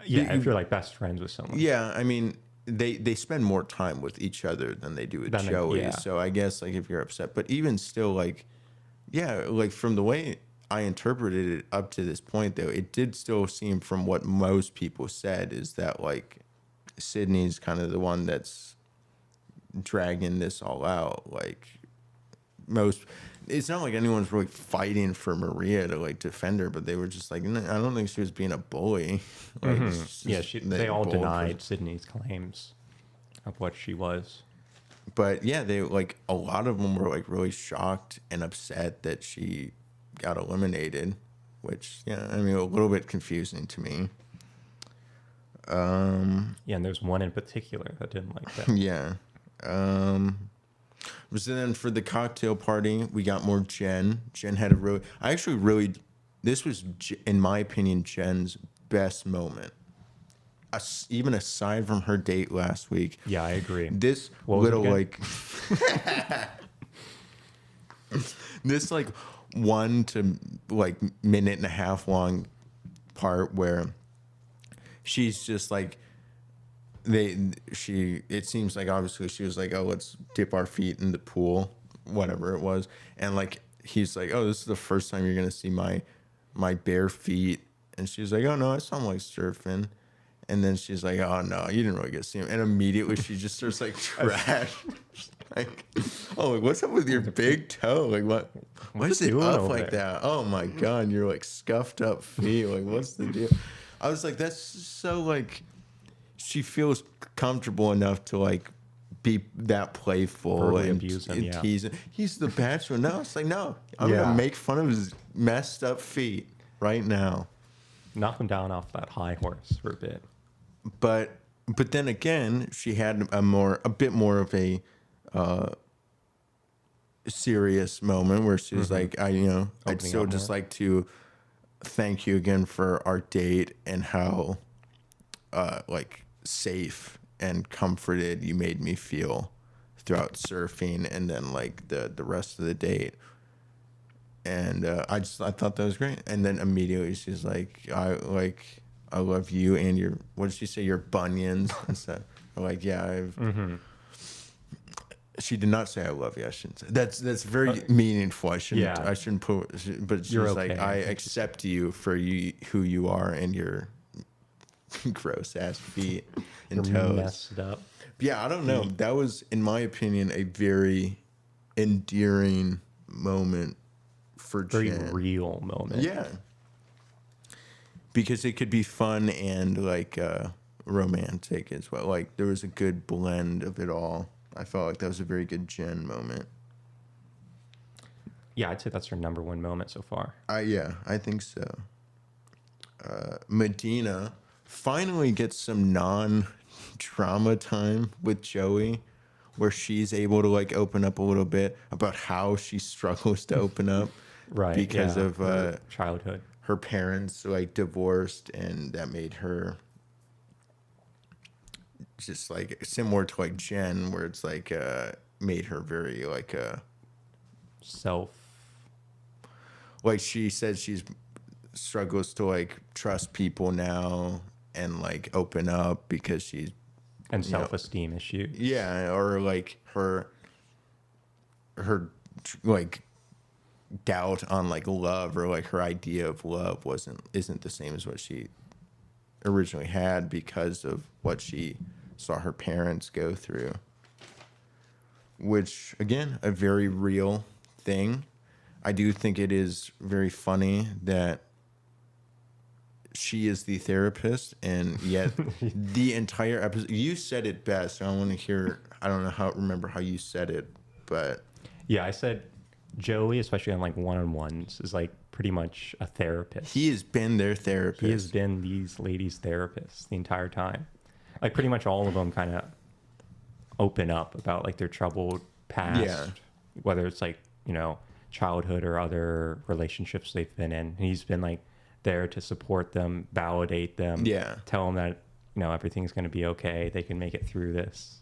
yeah, if you're like best friends with someone. Yeah, I mean, they spend more time with each other than they do with Joey. Yeah. So I guess like if you're upset, but even still, like, yeah, like from the way I interpreted it up to this point, though, it did still seem from what most people said is that like Sydney's kind of the one that's dragging this all out. Like it's not like anyone's really fighting for Maria to like defend her, but they were just like, I don't think she was being a bully. Like, yeah, they all denied Sydney's claims of what she was. But yeah, they like a lot of them were like really shocked and upset that she got eliminated, which I mean a little bit confusing to me. Yeah, and there's one in particular that didn't like that. Yeah. So then for the cocktail party, we got more Jen. Jen had this was, in my opinion, Jen's best moment. Even aside from her date last week. Yeah, I agree. This little like, this like 1 to like minute and a half long part where she's just like, it seems like obviously she was like, oh, let's dip our feet in the pool, whatever it was. And like, he's like, oh, this is the first time you're going to see my my bare feet. And she's like, oh, no, I saw him like surfing. And then she's like, oh, no, you didn't really get to see him. And immediately she just starts like trash. Like, oh, like, what's up with your big toe? Like, why is it up like that? Oh, my God. You're like scuffed up feet. Like, what's the deal? I was like, that's so like, she feels comfortable enough to like be that playful and tease him. He's the Bachelor. No, it's like, no, I'm going to make fun of his messed up feet right now. Knock him down off that high horse for a bit. But then again, she had a bit more of a serious moment where she was like, I'd still just like to thank you again for our date and how like safe and comforted you made me feel throughout surfing and then like the rest of the date. And I thought that was great. And then immediately she's like, I love you and your, what did she say, your bunions and stuff. Like, yeah, she did not say I love you. I shouldn't say that's very meaningful. I shouldn't put, but she's like, okay. I accept you for who you are and your gross ass feet and toes. Messed up. Yeah, I don't know. That was, in my opinion, a very endearing moment for Jen. Very real moment. Yeah. Because it could be fun and like romantic as well. Like there was a good blend of it all. I felt like that was a very good Jen moment. Yeah, I'd say that's her number one moment so far. Yeah, I think so. Medina finally gets some non-drama time with Joey, where she's able to like open up a little bit about how she struggles to open up, right? Because of her childhood. Her parents like divorced, and that made her just like similar to like Jen, where it's like made her very like self. Like she said, she's struggles to like trust people now and like open up because she's and self-esteem issues. Yeah, or like her like doubt on like love, or like her idea of love isn't the same as what she originally had because of what she saw her parents go through, which again, a very real thing. I do think it is very funny that she is the therapist, and yet the entire episode, you said it best. I want to hear, I don't remember how you said it, but yeah, I said Joey, especially on like one-on-ones, is like pretty much a therapist. He has been their therapist. He has been these ladies' therapists the entire time. Like pretty much all of them kind of open up about like their troubled past, whether it's like, childhood or other relationships they've been in. And he's been like there to support them, validate them, tell them that, everything's going to be okay. They can make it through this.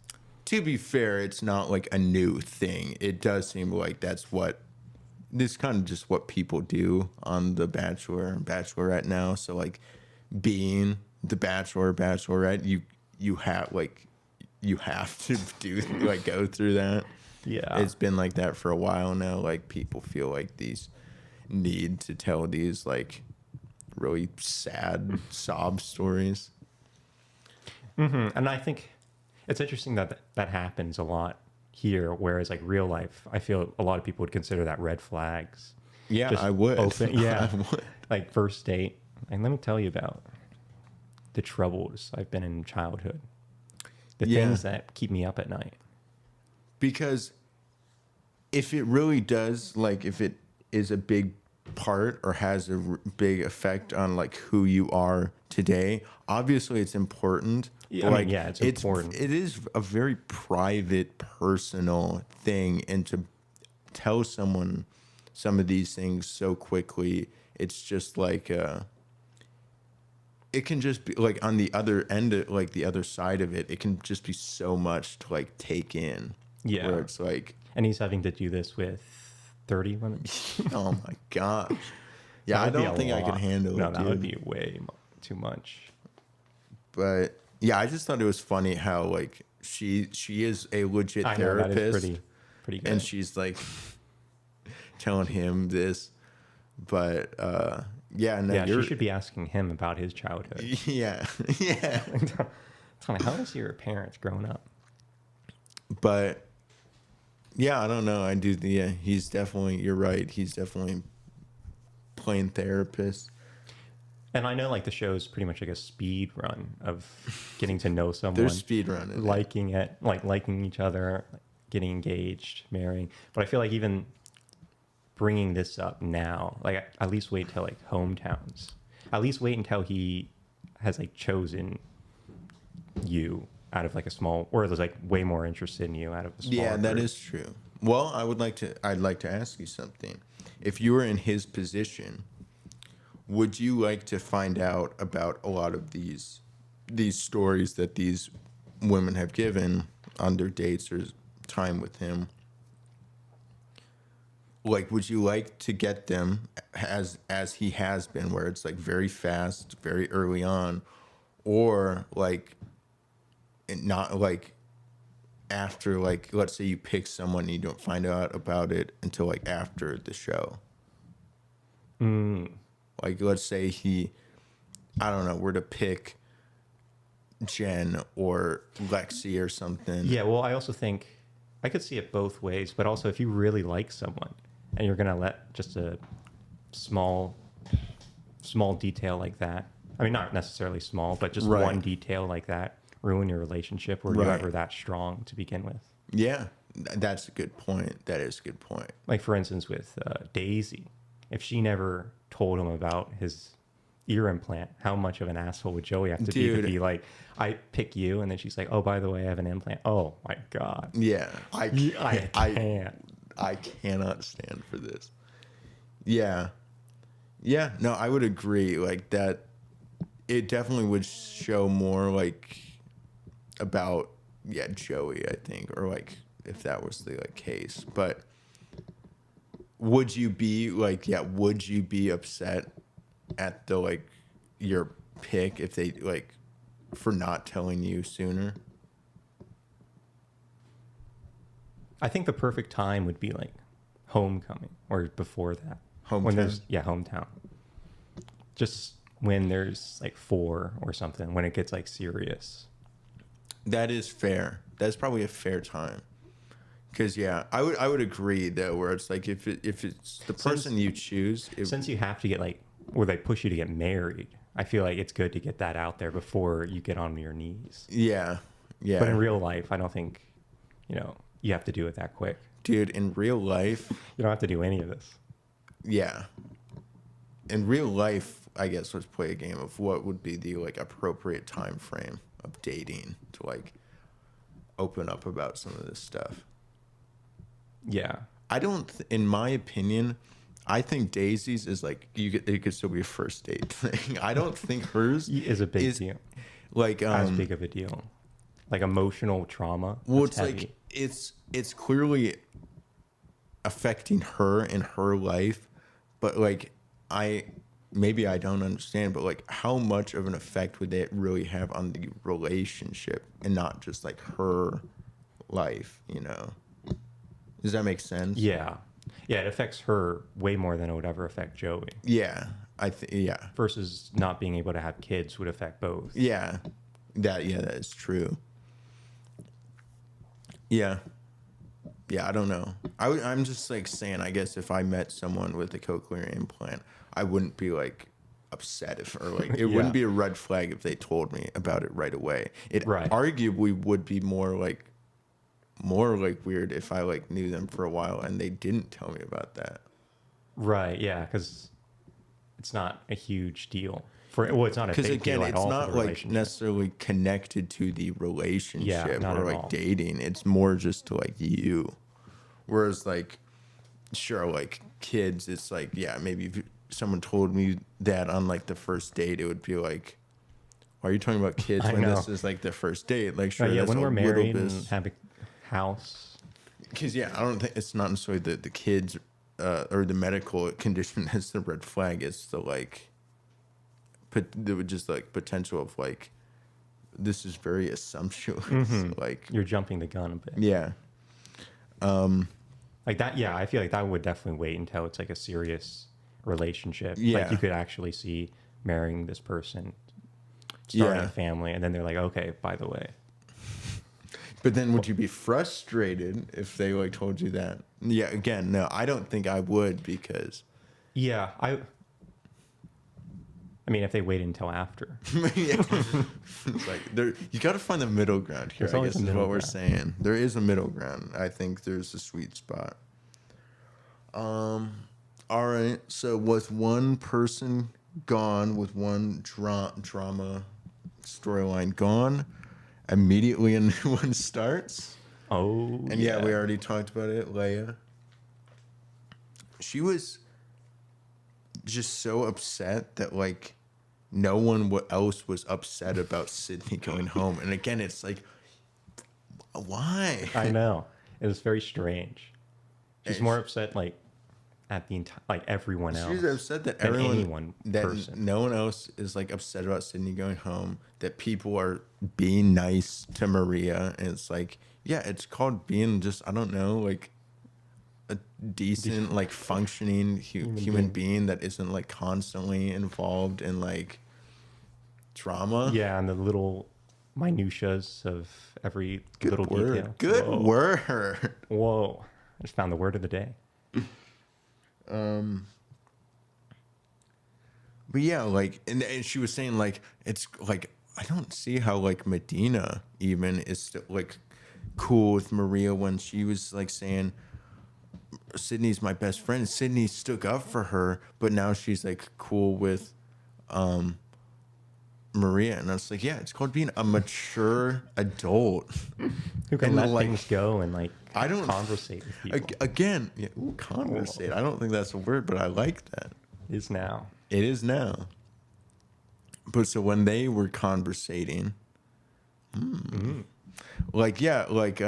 To be fair, it's not like a new thing. It does seem like this kind of just what people do on The Bachelor and Bachelorette now. So like being the Bachelor, Bachelorette, you have to do like go through that. Yeah. It's been like that for a while now. Like people feel like these need to tell these like really sad sob stories. Mm-hmm. And I think it's interesting that happens a lot here, whereas like real life, I feel a lot of people would consider that red flags. Yeah, just I would. Yeah, I would. Like first date. And let me tell you about the troubles I've been in childhood. The things that keep me up at night. Because if it really does, like if it is a big part or has a big effect on like who you are today, obviously it's important. Yeah, it's important. It is a very private, personal thing, and to tell someone some of these things so quickly, it's just like it can just be like on the other end of, like the other side of it, it can just be so much to like take in. Yeah. Where it's like, and he's having to do this with 30 women. Oh my gosh. Yeah, I don't think I can handle it. No, that would be way too much. But yeah, I just thought it was funny how like she is a legit therapist. That is pretty good. And she's like telling him this, but Yeah, no, yeah, she should be asking him about his childhood. Yeah, yeah. How is your parents growing up? But yeah, I don't know. I do. Yeah, he's definitely. You're right. He's definitely playing therapist. And I know like the show is pretty much like a speed run of getting to know someone. There's speed running, liking it, like liking each other, getting engaged, marrying. But I feel like even bringing this up now, like at least wait till like hometowns. At least wait until he has like chosen you out of like a small, or there's like way more interested in you out of a small. Yeah, that is true. Well, I'd like to ask you something. If you were in his position, would you like to find out about a lot of these stories that these women have given on their dates or time with him? Like, would you like to get them as he has been, where it's like very fast, very early on, or like not like after, like, let's say you pick someone and you don't find out about it until like after the show? Like, let's say I don't know, were to pick Jen or Lexi or something. Yeah, well, I also think I could see it both ways, but also if you really like someone and you're gonna let just a small detail like that, I mean, not necessarily small, but just one detail like that ruin your relationship, or you're ever that strong to begin with. Yeah, that's a good point. That is a good point. Like, for instance, with Daisy, if she never told him about his ear implant, how much of an asshole would Joey have to be like, I pick you, and then she's like, oh, by the way, I have an implant. Oh my God. Yeah, I can't. I cannot stand for this. Yeah. Yeah, no, I would agree. Like, that, it definitely would show more like about Joey, I think, or like if that was the like case. But would you be like, would you be upset at the like your pick if they like for not telling you sooner? I think the perfect time would be like homecoming or before that. When there's hometown. Just when there's like 4 or something, when it gets like serious. That is fair. That's probably a fair time. Because I would agree though, where it's like if it's the person you choose, since you have to get like, or they push you to get married, I feel like it's good to get that out there before you get on your knees. Yeah, yeah. But in real life, I don't think you have to do it that quick. Dude, in real life, you don't have to do any of this. Yeah. In real life, I guess let's play a game of what would be the like appropriate time frame of dating to like open up about some of this stuff. Yeah. I don't, in my opinion, I think Daisy's is like, it could still be a first date thing. I don't think hers is a big deal. Like, as big of a deal. Like emotional trauma. Well, it's heavy. Like, it's clearly affecting her in her life, but like, maybe I don't understand, but like, how much of an effect would that really have on the relationship and not just like her life, Does that make sense? Yeah. Yeah, it affects her way more than it would ever affect Joey. Yeah. Versus not being able to have kids would affect both. Yeah. That is true. Yeah. Yeah, I don't know. I'm just like saying, I guess if I met someone with a cochlear implant, I wouldn't be like upset it wouldn't be a red flag if they told me about it right away. It arguably would be more like weird if I like knew them for a while and they didn't tell me about that. Right. Yeah, because it's not a huge deal. It's not a big deal at all. Because again, it's not like necessarily connected to the relationship or like all. dating. It's more just to like you. Whereas like, sure, like kids, it's like, maybe if someone told me that on like the first date, it would be like, why are you talking about kids when this is like the first date? Like, sure, when we're married and have a house. Because I don't think it's not necessarily the kids or the medical condition that's the red flag. It's the like, just like potential of like, this is very assumptuous. Mm-hmm. Like, you're jumping the gun a bit. Yeah. Like that. Yeah, I feel like that would definitely wait until it's like a serious relationship. Yeah. Like you could actually see marrying this person, starting Yeah. a family, and then they're like, okay, by the way. But then would you be frustrated if they like told you that? Yeah, again, no, I don't think I would because Yeah, I mean, if they waited until after. yeah. It's like you got to find the middle ground here. There's I always guess a is middle what we're ground. saying. There is a middle ground. I think there's a sweet spot. All right. So with one person gone, with one drama storyline gone, immediately a new one starts. Oh, And yeah, we already talked about it. Leia. She was just so upset that like no one else was upset about Sydney going home. And again, it's like, why? I know. It was very strange. She's more upset like at the entire, like everyone else. She's upset that no one else is like upset about Sydney going home. That people are being nice to Maria, and it's like, yeah, it's called being just, I don't know, like a decent like functioning human being that isn't like constantly involved in like drama. Yeah, and the little minutiaes of every Good little word. detail. Good word. Whoa. I just found the word of the day. But yeah, like, and she was saying like, it's like, I don't see how like Medina even is still like cool with Maria when she was like saying Sydney's my best friend. Sydney stuck up for her, but now she's like cool with Maria, and I was like, yeah, it's called being a mature adult who can let things go and like I don't conversate with people. Again, yeah, conversate. Whoa. I don't think that's a word, but I like that. It is now. It is now. But so when they were conversating, like yeah, like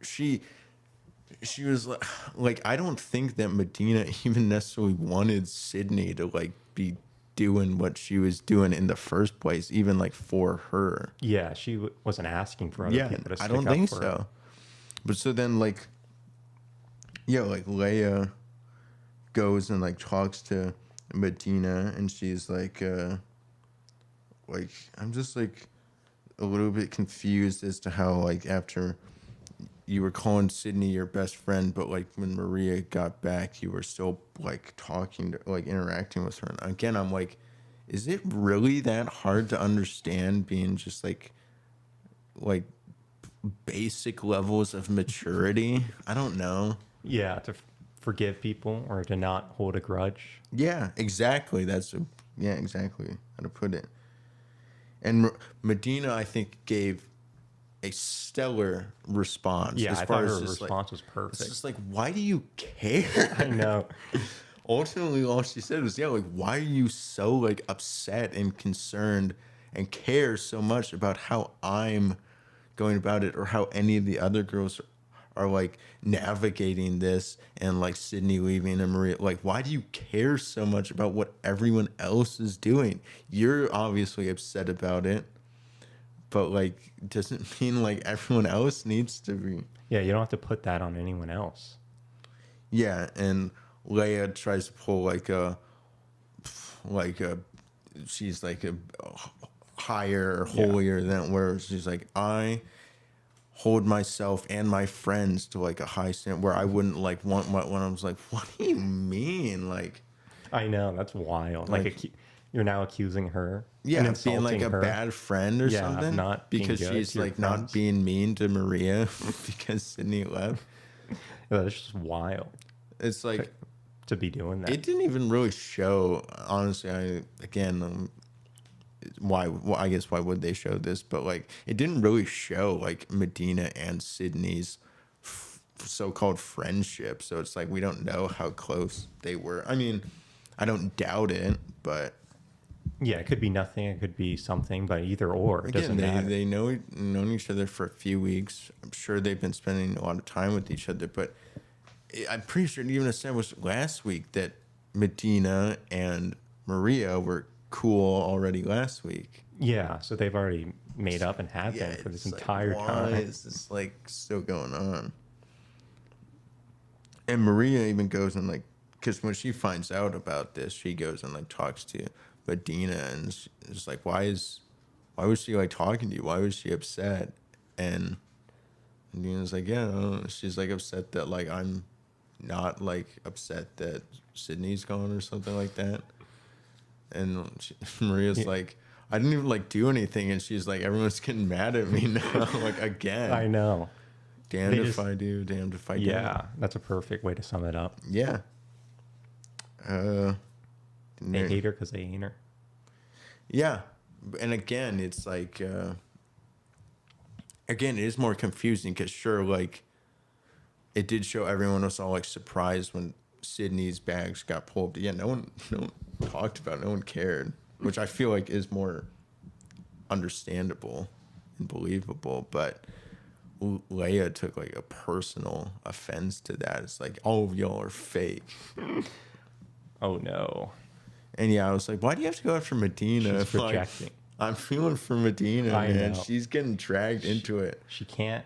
she was like I don't think that Medina even necessarily wanted Sydney to like be doing what she was doing in the first place, even like for her. Yeah, she wasn't asking for other people to stick I don't think up for so. her. But so then like, yeah, like Leia goes and like talks to Medina, and she's like I'm just like a little bit confused as to how like after you were calling Sydney your best friend, but like when Maria got back, you were still like talking to, like interacting with her. And again, I'm like, is it really that hard to understand being just like basic levels of maturity? I don't know. Yeah, to forgive people or to not hold a grudge. Yeah, exactly. Exactly how to put it. And Medina, I think, gave a stellar response. Yeah, as I far thought as her just response was perfect. It's just like, why do you care? I know. Ultimately, all she said was, yeah, like, why are you so like upset and concerned and care so much about how I'm going about it or how any of the other girls are like navigating this, and like Sydney leaving and Maria, like, why do you care so much about what everyone else is doing? You're obviously upset about it, but like doesn't mean like everyone else needs to be. Yeah, you don't have to put that on anyone else. Yeah, and Leia tries to pull she's like a higher or holier than, where she's like, I hold myself and my friends to like a high standard where I wouldn't like want when I was like, what do you mean? Like, I know, that's wild. Like you're now accusing her. Yeah, of being like a bad friend or something. Not because she's like not being mean to Maria because Sydney left. That's just wild. It's like to be doing that. It didn't even really show. Honestly, I guess why would they show this? But like, it didn't really show like Medina and Sydney's so-called friendship. So it's like we don't know how close they were. I mean, I don't doubt it, but yeah, it could be nothing. It could be something. But either or, it doesn't matter. They known each other for a few weeks. I'm sure they've been spending a lot of time with each other. But I'm pretty sure it even established last week that Medina and Maria were cool already last week. Yeah, so they've already made up and have been for this entire time. Why is this like still going on? And Maria even goes and like because when she finds out about this, she goes and like talks to Medina and is like, why was she like talking to you? Why was she upset? And Medina's like, yeah, I don't know. She's like upset that like I'm not like upset that Sydney's gone or something like that. And Maria's like, I didn't even like do anything, and she's like, everyone's getting mad at me now, like again. I know. Damned if I do, damned if I don't. Yeah, that's a perfect way to sum it up. Yeah. They hate her because they hate her. Yeah, and again, it's like, again, it is more confusing because sure, like, it did show everyone was all like surprised when Sydney's bags got pulled. Yeah, no one talked about it, no one cared, which I feel like is more understandable and believable, but Leia took like a personal offense to that. It's like, all of y'all are fake. Oh no. And yeah, I was like, why do you have to go after Medina? She's projecting. Like, I'm feeling for Medina, man. Know. She's getting dragged into it. She can't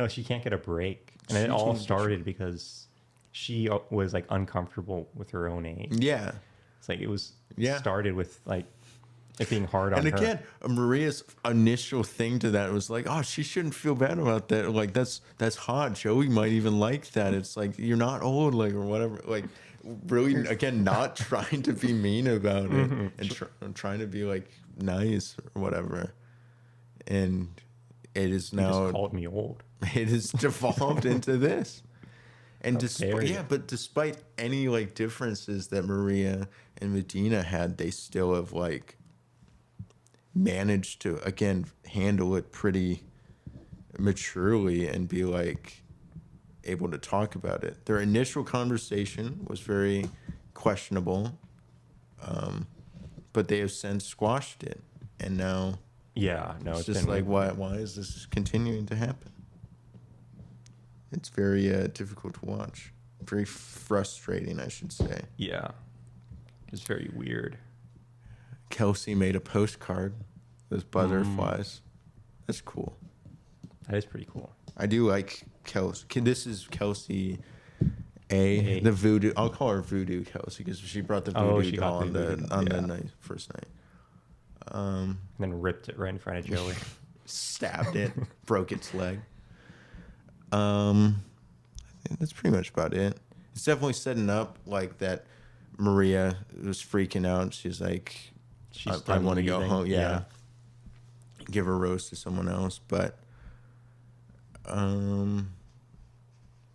she can't get a break. And it all started because she was like uncomfortable with her own age. Yeah. It's like it was started with like it being hard on her. And again, Maria's initial thing to that was like, oh, she shouldn't feel bad about that. Like, that's hot. Joey might even like that. It's like, you're not old, like, or whatever. Like, really, again, not trying to be mean about it and trying to be like nice or whatever. And it is now. You just called me old. It has devolved into this. And despite any like differences that Maria and Medina had, they still have like managed to again handle it pretty maturely and be like able to talk about it. Their initial conversation was very questionable, but they have since squashed it, and now it's just like why is this continuing to happen? It's very difficult to watch, very frustrating, I should say. Yeah, it's very weird. Kelsey made a postcard with butterflies. That's cool. That is pretty cool. I do like Kelsey. This is Kelsey A. The voodoo. I'll call her Voodoo Kelsey because she brought the voodoo doll on the first night. And then ripped it right in front of Joey. Stabbed it. Broke its leg. I think that's pretty much about it. It's definitely setting up like that. Maria was freaking out. She's like, I want to go home. Yeah. Give a rose to someone else. But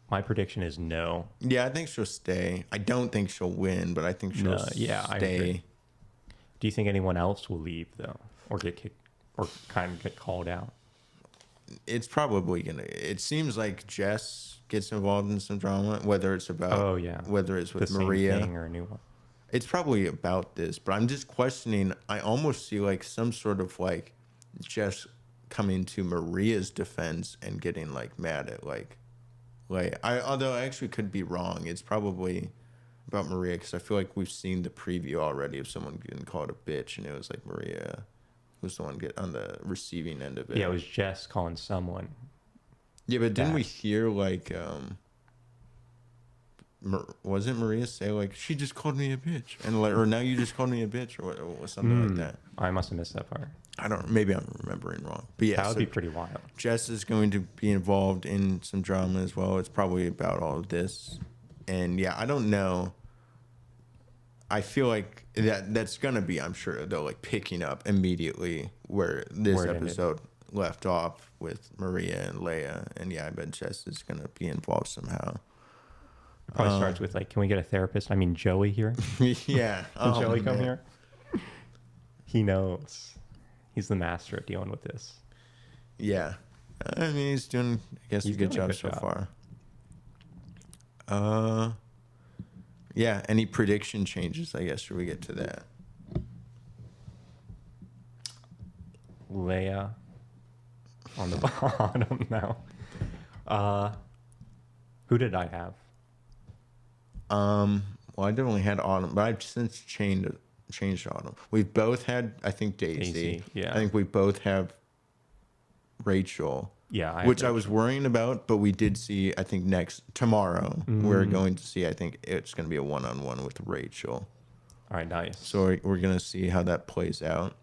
my prediction is no. Yeah, I think she'll stay. I don't think she'll win, but I think she'll stay. I agree. Do you think anyone else will leave though, or get kicked, or kind of get called out? It's probably gonna. It seems like Jess gets involved in some drama, whether it's about whether it's with Maria same thing or a new one. It's probably about this, but I'm just questioning. I almost see like some sort of like Jess coming to Maria's defense and getting like mad at like although I actually could be wrong. It's probably about Maria because I feel like we've seen the preview already of someone getting called a bitch, and it was like Maria was the one get on the receiving end of it. Yeah, it was Jess calling someone. Yeah, but didn't we hear like wasn't Maria say like she just called me a bitch and like or now you just called me a bitch or something like that? I must have missed that part. I don't. Maybe I'm remembering wrong. But yeah, that would be pretty wild. Jess is going to be involved in some drama as well. It's probably about all of this, and yeah, I don't know. I feel like that's gonna be. I'm sure they'll like picking up immediately where this episode left off with Maria and Leia, and yeah, I bet Jess is gonna be involved somehow. It probably starts with like, can we get a therapist? I mean, Joey here. Yeah, can Joey come here? He knows. He's the master at dealing with this. Yeah, I mean, he's doing, I guess, a good job so far. Yeah, any prediction changes, I guess, should we get to that? Leia on the bottom now. Who did I have? Well, I definitely had Autumn, but I've since changed Autumn. We've both had, I think, Daisy. Yeah. I think we both have Rachel. Yeah, which I was worrying about, but we did see. I think tomorrow we're going to see. I think it's going to be a one-on-one with Rachel. All right, nice. So we're going to see how that plays out.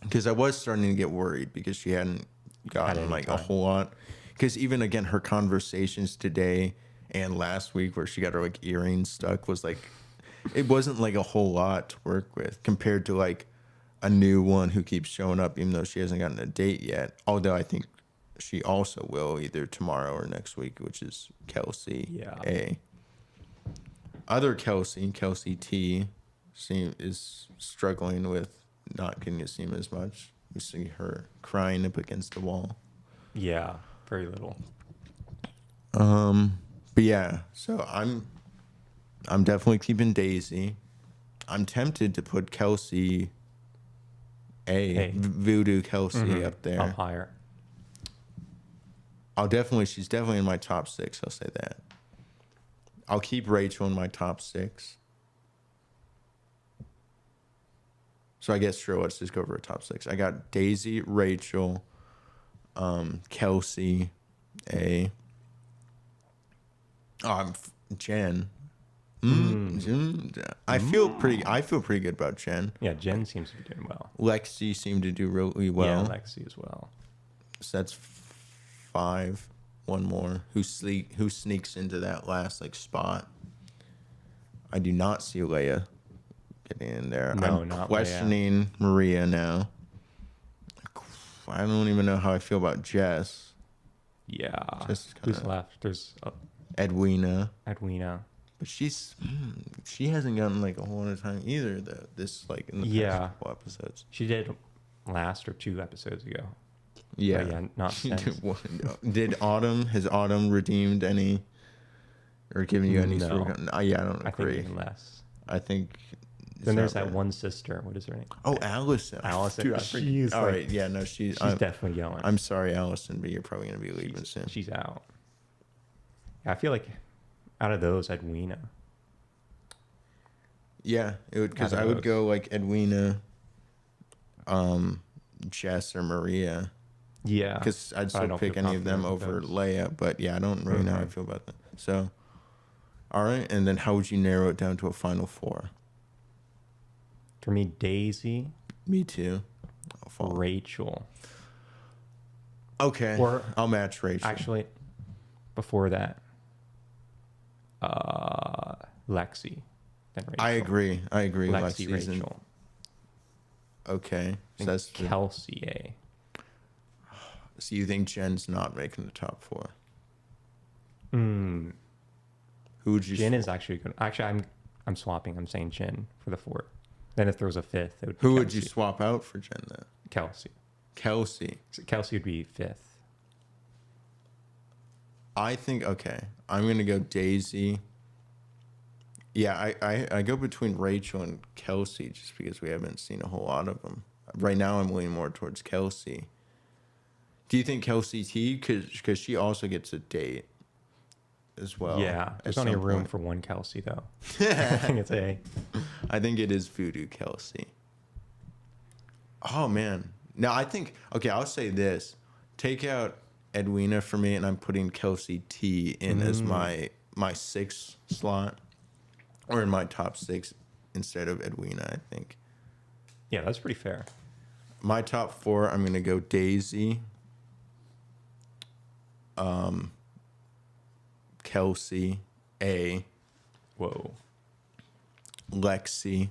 Because I was starting to get worried because she hadn't gotten like a whole lot. Because even again, her conversations today and last week where she got her like earrings stuck was like, it wasn't like a whole lot to work with compared to like a new one who keeps showing up even though she hasn't gotten a date yet. Although I think she also will either tomorrow or next week, which is Kelsey A. Other Kelsey T, is struggling with not getting to see him as much. We see her crying up against the wall. Yeah, very little. But yeah, so I'm definitely keeping Daisy. I'm tempted to put Kelsey Voodoo Kelsey up there. Up higher. She's definitely in my top 6, I'll say that. I'll keep Rachel in my top 6. So I guess, sure, let's just go over a top 6. I got Daisy, Rachel, Kelsey, A. Jen. I feel pretty good about Jen. Yeah, Jen seems to be doing well. Lexi seemed to do really well. Yeah, Lexi as well. So that's 5. One more. Who sneaks into that last like spot. I do not see Leia getting in there. No, I'm not questioning Leia. Maria now. I don't even know how I feel about Jess. Yeah. Just who's left? There's Edwina. But she hasn't gotten like a whole lot of time either though. This like in the past couple episodes. She did last or 2 episodes ago. Yeah. But yeah, not since. Has Autumn redeemed any or given you any sort of, I don't agree. I think even less. I think then there's that one sister. What is her name? Oh, Allison. Dude, she's all right. Yeah, no, she's definitely going. I'm sorry, Allison, but you're probably going to be leaving soon. She's out. Yeah, I feel like out of those, Edwina. Yeah, it would, because I would go like Edwina, Jess or Maria. Yeah, because I'd still pick any of them over Leia. But yeah, I don't really know how I feel about that. So, all right, and then how would you narrow it down to a final 4? For me, Daisy. Me too. Rachel. Okay, or I'll match Rachel. Actually, before that, Lexi. Then Rachel. I agree. Lexi, Rachel. Okay, so that's Kelsey A. So you think Jen's not making the top 4? Who would you? Jen is actually good. Actually, I'm swapping. I'm saying Jen for the 4th. Then if there was a 5th, it would be Who Kelsey. would you swap out for Jen then? Kelsey. So Kelsey would be 5th. I think, okay, I'm going to go Daisy. Yeah, I go between Rachel and Kelsey just because we haven't seen a whole lot of them. Right now, I'm leaning more towards Kelsey. Do you think Kelsey T? Because she also gets a date as well. Yeah, there's only room for one Kelsey, though. I think it's A. I think it is Voodoo Kelsey. Oh, man. Now, I think, okay, I'll say this. Take out Edwina for me, and I'm putting Kelsey T in as my 6th slot. Or in my top 6 instead of Edwina, I think. Yeah, that's pretty fair. My top 4, I'm going to go Daisy, Kelsey, A. Whoa. Lexi.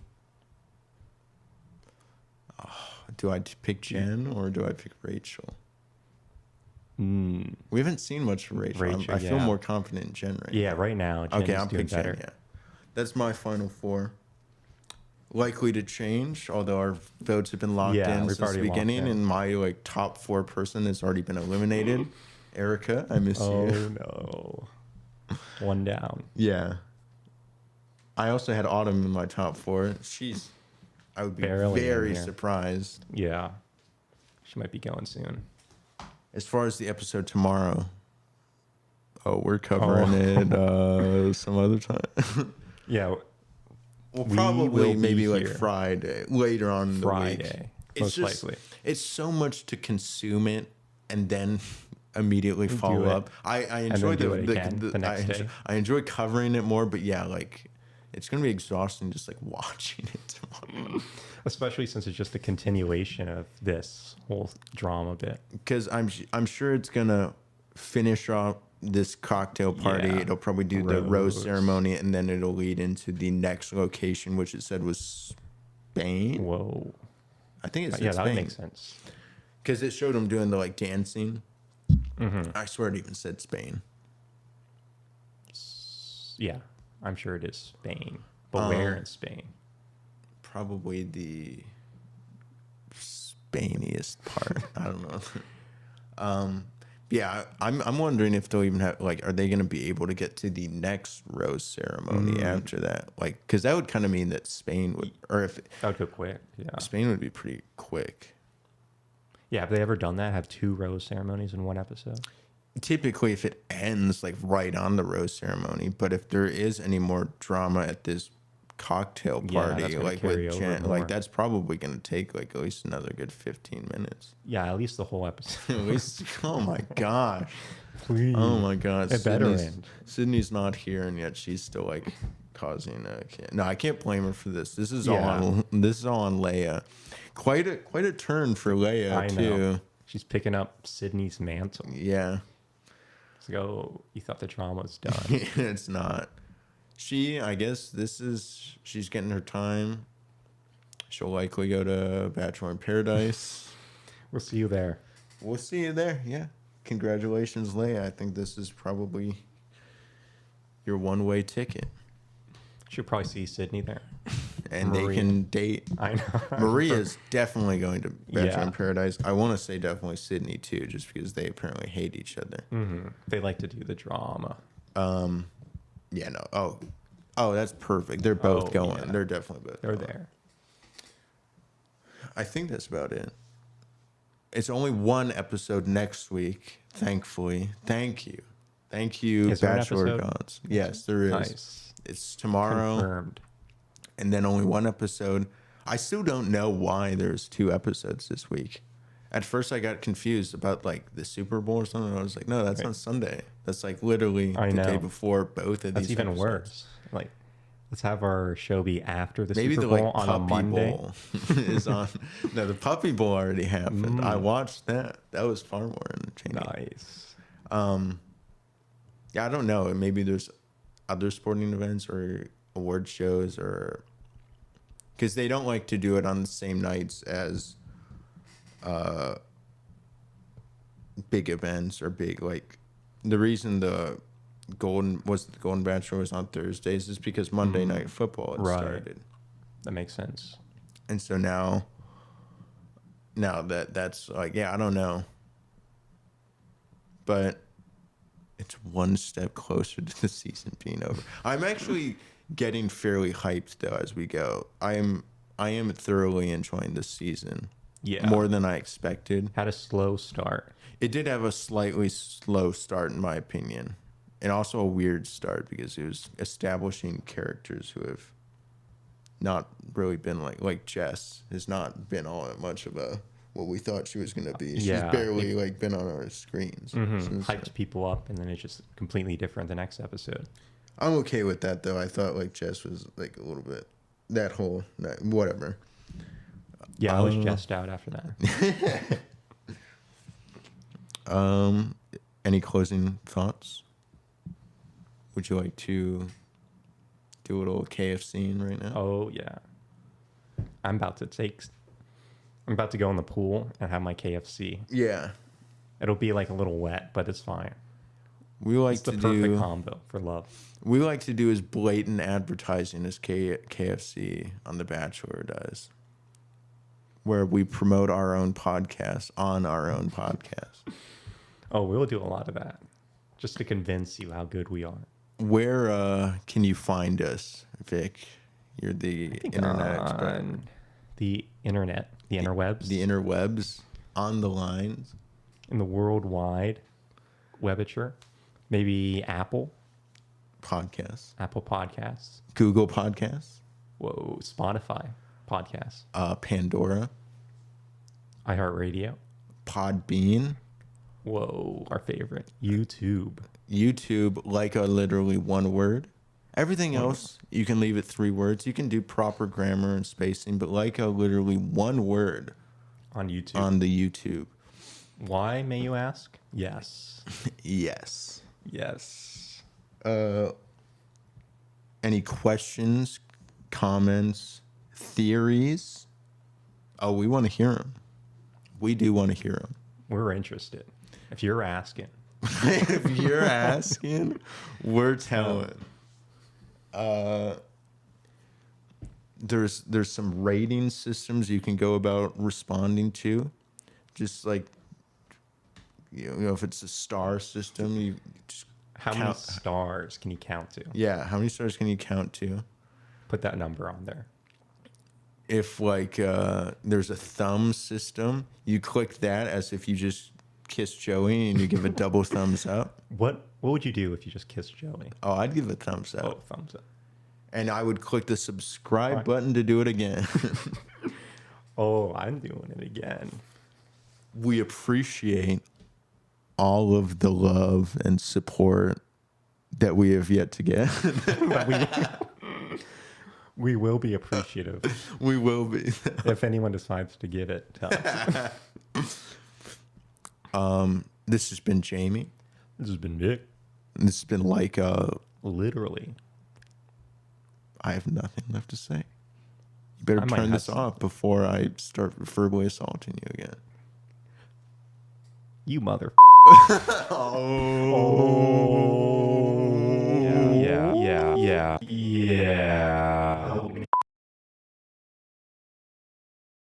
Do I pick Jen or do I pick Rachel? We haven't seen much of Rachel. I feel more confident in Jen right now. Yeah, right now, Jen is doing better. Jen, yeah. That's my final 4. Likely to change, although our votes have been locked in since the beginning, and my top 4 person has already been eliminated. Erica, I miss you. Oh no, 1 down. Yeah. I also had Autumn in my top 4. I would be very surprised. Yeah, she might be going soon. As far as the episode tomorrow, we're covering it some other time. Yeah. Well, probably maybe like Friday, later on in the week. Most likely. It's so much to consume it and then immediately follow up. I enjoy the next day. I enjoy covering it more, but yeah, like it's gonna be exhausting just like watching it tomorrow. Especially since it's just a continuation of this whole drama bit. Because I'm sure it's gonna finish off this cocktail party. Yeah. It'll probably do the rose ceremony, and then it'll lead into the next location, which it said was Spain. Whoa. I think it's Spain. That would make sense. Because it showed them doing the like dancing. Mm-hmm. I swear it even said Spain. Yeah, I'm sure it is Spain. But where in Spain? Probably the Spainiest part. I don't know. Yeah, I'm wondering if they'll even have like, are they going to be able to get to the next rose ceremony after that? Like, because that would kind of mean that Spain would, or if that would go quick. Yeah, Spain would be pretty quick. Yeah, have they ever done that? Have 2 rose ceremonies in one episode? Typically, if it ends like right on the rose ceremony, but if there is any more drama at this cocktail party, like with like that's probably going to take like at least another good 15 minutes. Yeah, at least the whole episode. At least, oh my gosh. Please. Oh my god. It better end. Sydney's not here, and yet she's still like causing no, I can't blame her for this. This is all on Leia. Quite a turn for Leia too. Know. She's picking up Sydney's mantle. Yeah. It's like, oh, you thought the drama was done. It's not. I guess she's getting her time. She'll likely go to Bachelor in Paradise. We'll see you there. We'll see you there, yeah. Congratulations, Leia. I think this is probably your one-way ticket. She'll probably see Sydney there. And Maria. They can date. I know. Maria's definitely going to Bachelor in Paradise. I want to say definitely Sydney, too, just because they apparently hate each other. Mm-hmm. They like to do the drama. Yeah, no. Oh, that's perfect. They're both going. Yeah. They're definitely both going. There. I think that's about it. It's only one episode next week, thankfully. Thank you, Bachelor Gods. Yes, there is. Nice. It's tomorrow. Confirmed. And then only one episode. I still don't know why there's 2 episodes this week. At first, I got confused about like the Super Bowl or something. I was like, no, that's on Sunday. That's like literally the day before both of these. That's even worse. Like, let's have our show be after the Super Bowl on a Monday. Bowl is on. No, the Puppy Bowl already happened. I watched that. That was far more entertaining. Nice. Yeah, I don't know. Maybe there's other sporting events or award shows, or because they don't like to do it on the same nights as big events or big, like, the reason the Golden Bachelor was on Thursdays is because Monday Night Football had started. That makes sense. And so now that's like, yeah, I don't know, but it's one step closer to the season being over. I'm actually getting fairly hyped though as we go. I am thoroughly enjoying this season. Yeah. More than I expected. Had a slow start. It did have a slightly slow start in my opinion. And also a weird start because it was establishing characters who have not really been like Jess has not been all that much of a what we thought she was going to be. She's barely like been on our screens. Hyped people up, and then it's just completely different the next episode. I'm okay with that though. I thought like Jess was like a little bit whatever. Yeah, I was Jessed out after that. Any closing thoughts? Would you like to do a little KFC right now? Oh yeah. I'm about to go in the pool and have my KFC. Yeah. It'll be like a little wet, but it's fine. It's the perfect combo for love. We like to do as blatant advertising as KFC on The Bachelor does, where we promote our own podcast on our own podcast. Oh, we'll do a lot of that just to convince you how good we are. Where can you find us, Vic? You're the internet expert. The internet, the interwebs. The interwebs, on the lines. In the worldwide webature. Maybe Apple Podcasts. Apple Podcasts. Google Podcasts. Whoa, Spotify Podcasts. Pandora. iHeartRadio. Podbean. Whoa, our favorite. YouTube. YouTube, Leica, literally one word. Everything else, you can leave it 3 words. You can do proper grammar and spacing, but Leica, literally one word. On YouTube. On the YouTube. Why, may you ask? Yes. Yes. Yes. Any questions, comments, theories? Oh, we want to hear them. We do want to hear them. We're interested. If you're asking. If you're asking, we're telling. There's some rating systems you can go about responding to. Just like, you know, if it's a star system, you just how many stars can you count to? Yeah, how many stars can you count to? Put that number on there. If like there's a thumb system, you click that as if you just kissed Joey and you give a double thumbs up. What would you do if you just kissed Joey? Oh, I'd give a thumbs up. Oh, thumbs up. And I would click the subscribe button to do it again. Oh, I'm doing it again. We appreciate all of the love and support that we have yet to get. We will be appreciative. We will be. If anyone decides to give it to us. This has been Jamie. This has been Vic. This has been like literally. I have nothing left to say. You better turn this off before I start verbally assaulting you again. You mother. Oh. Yeah.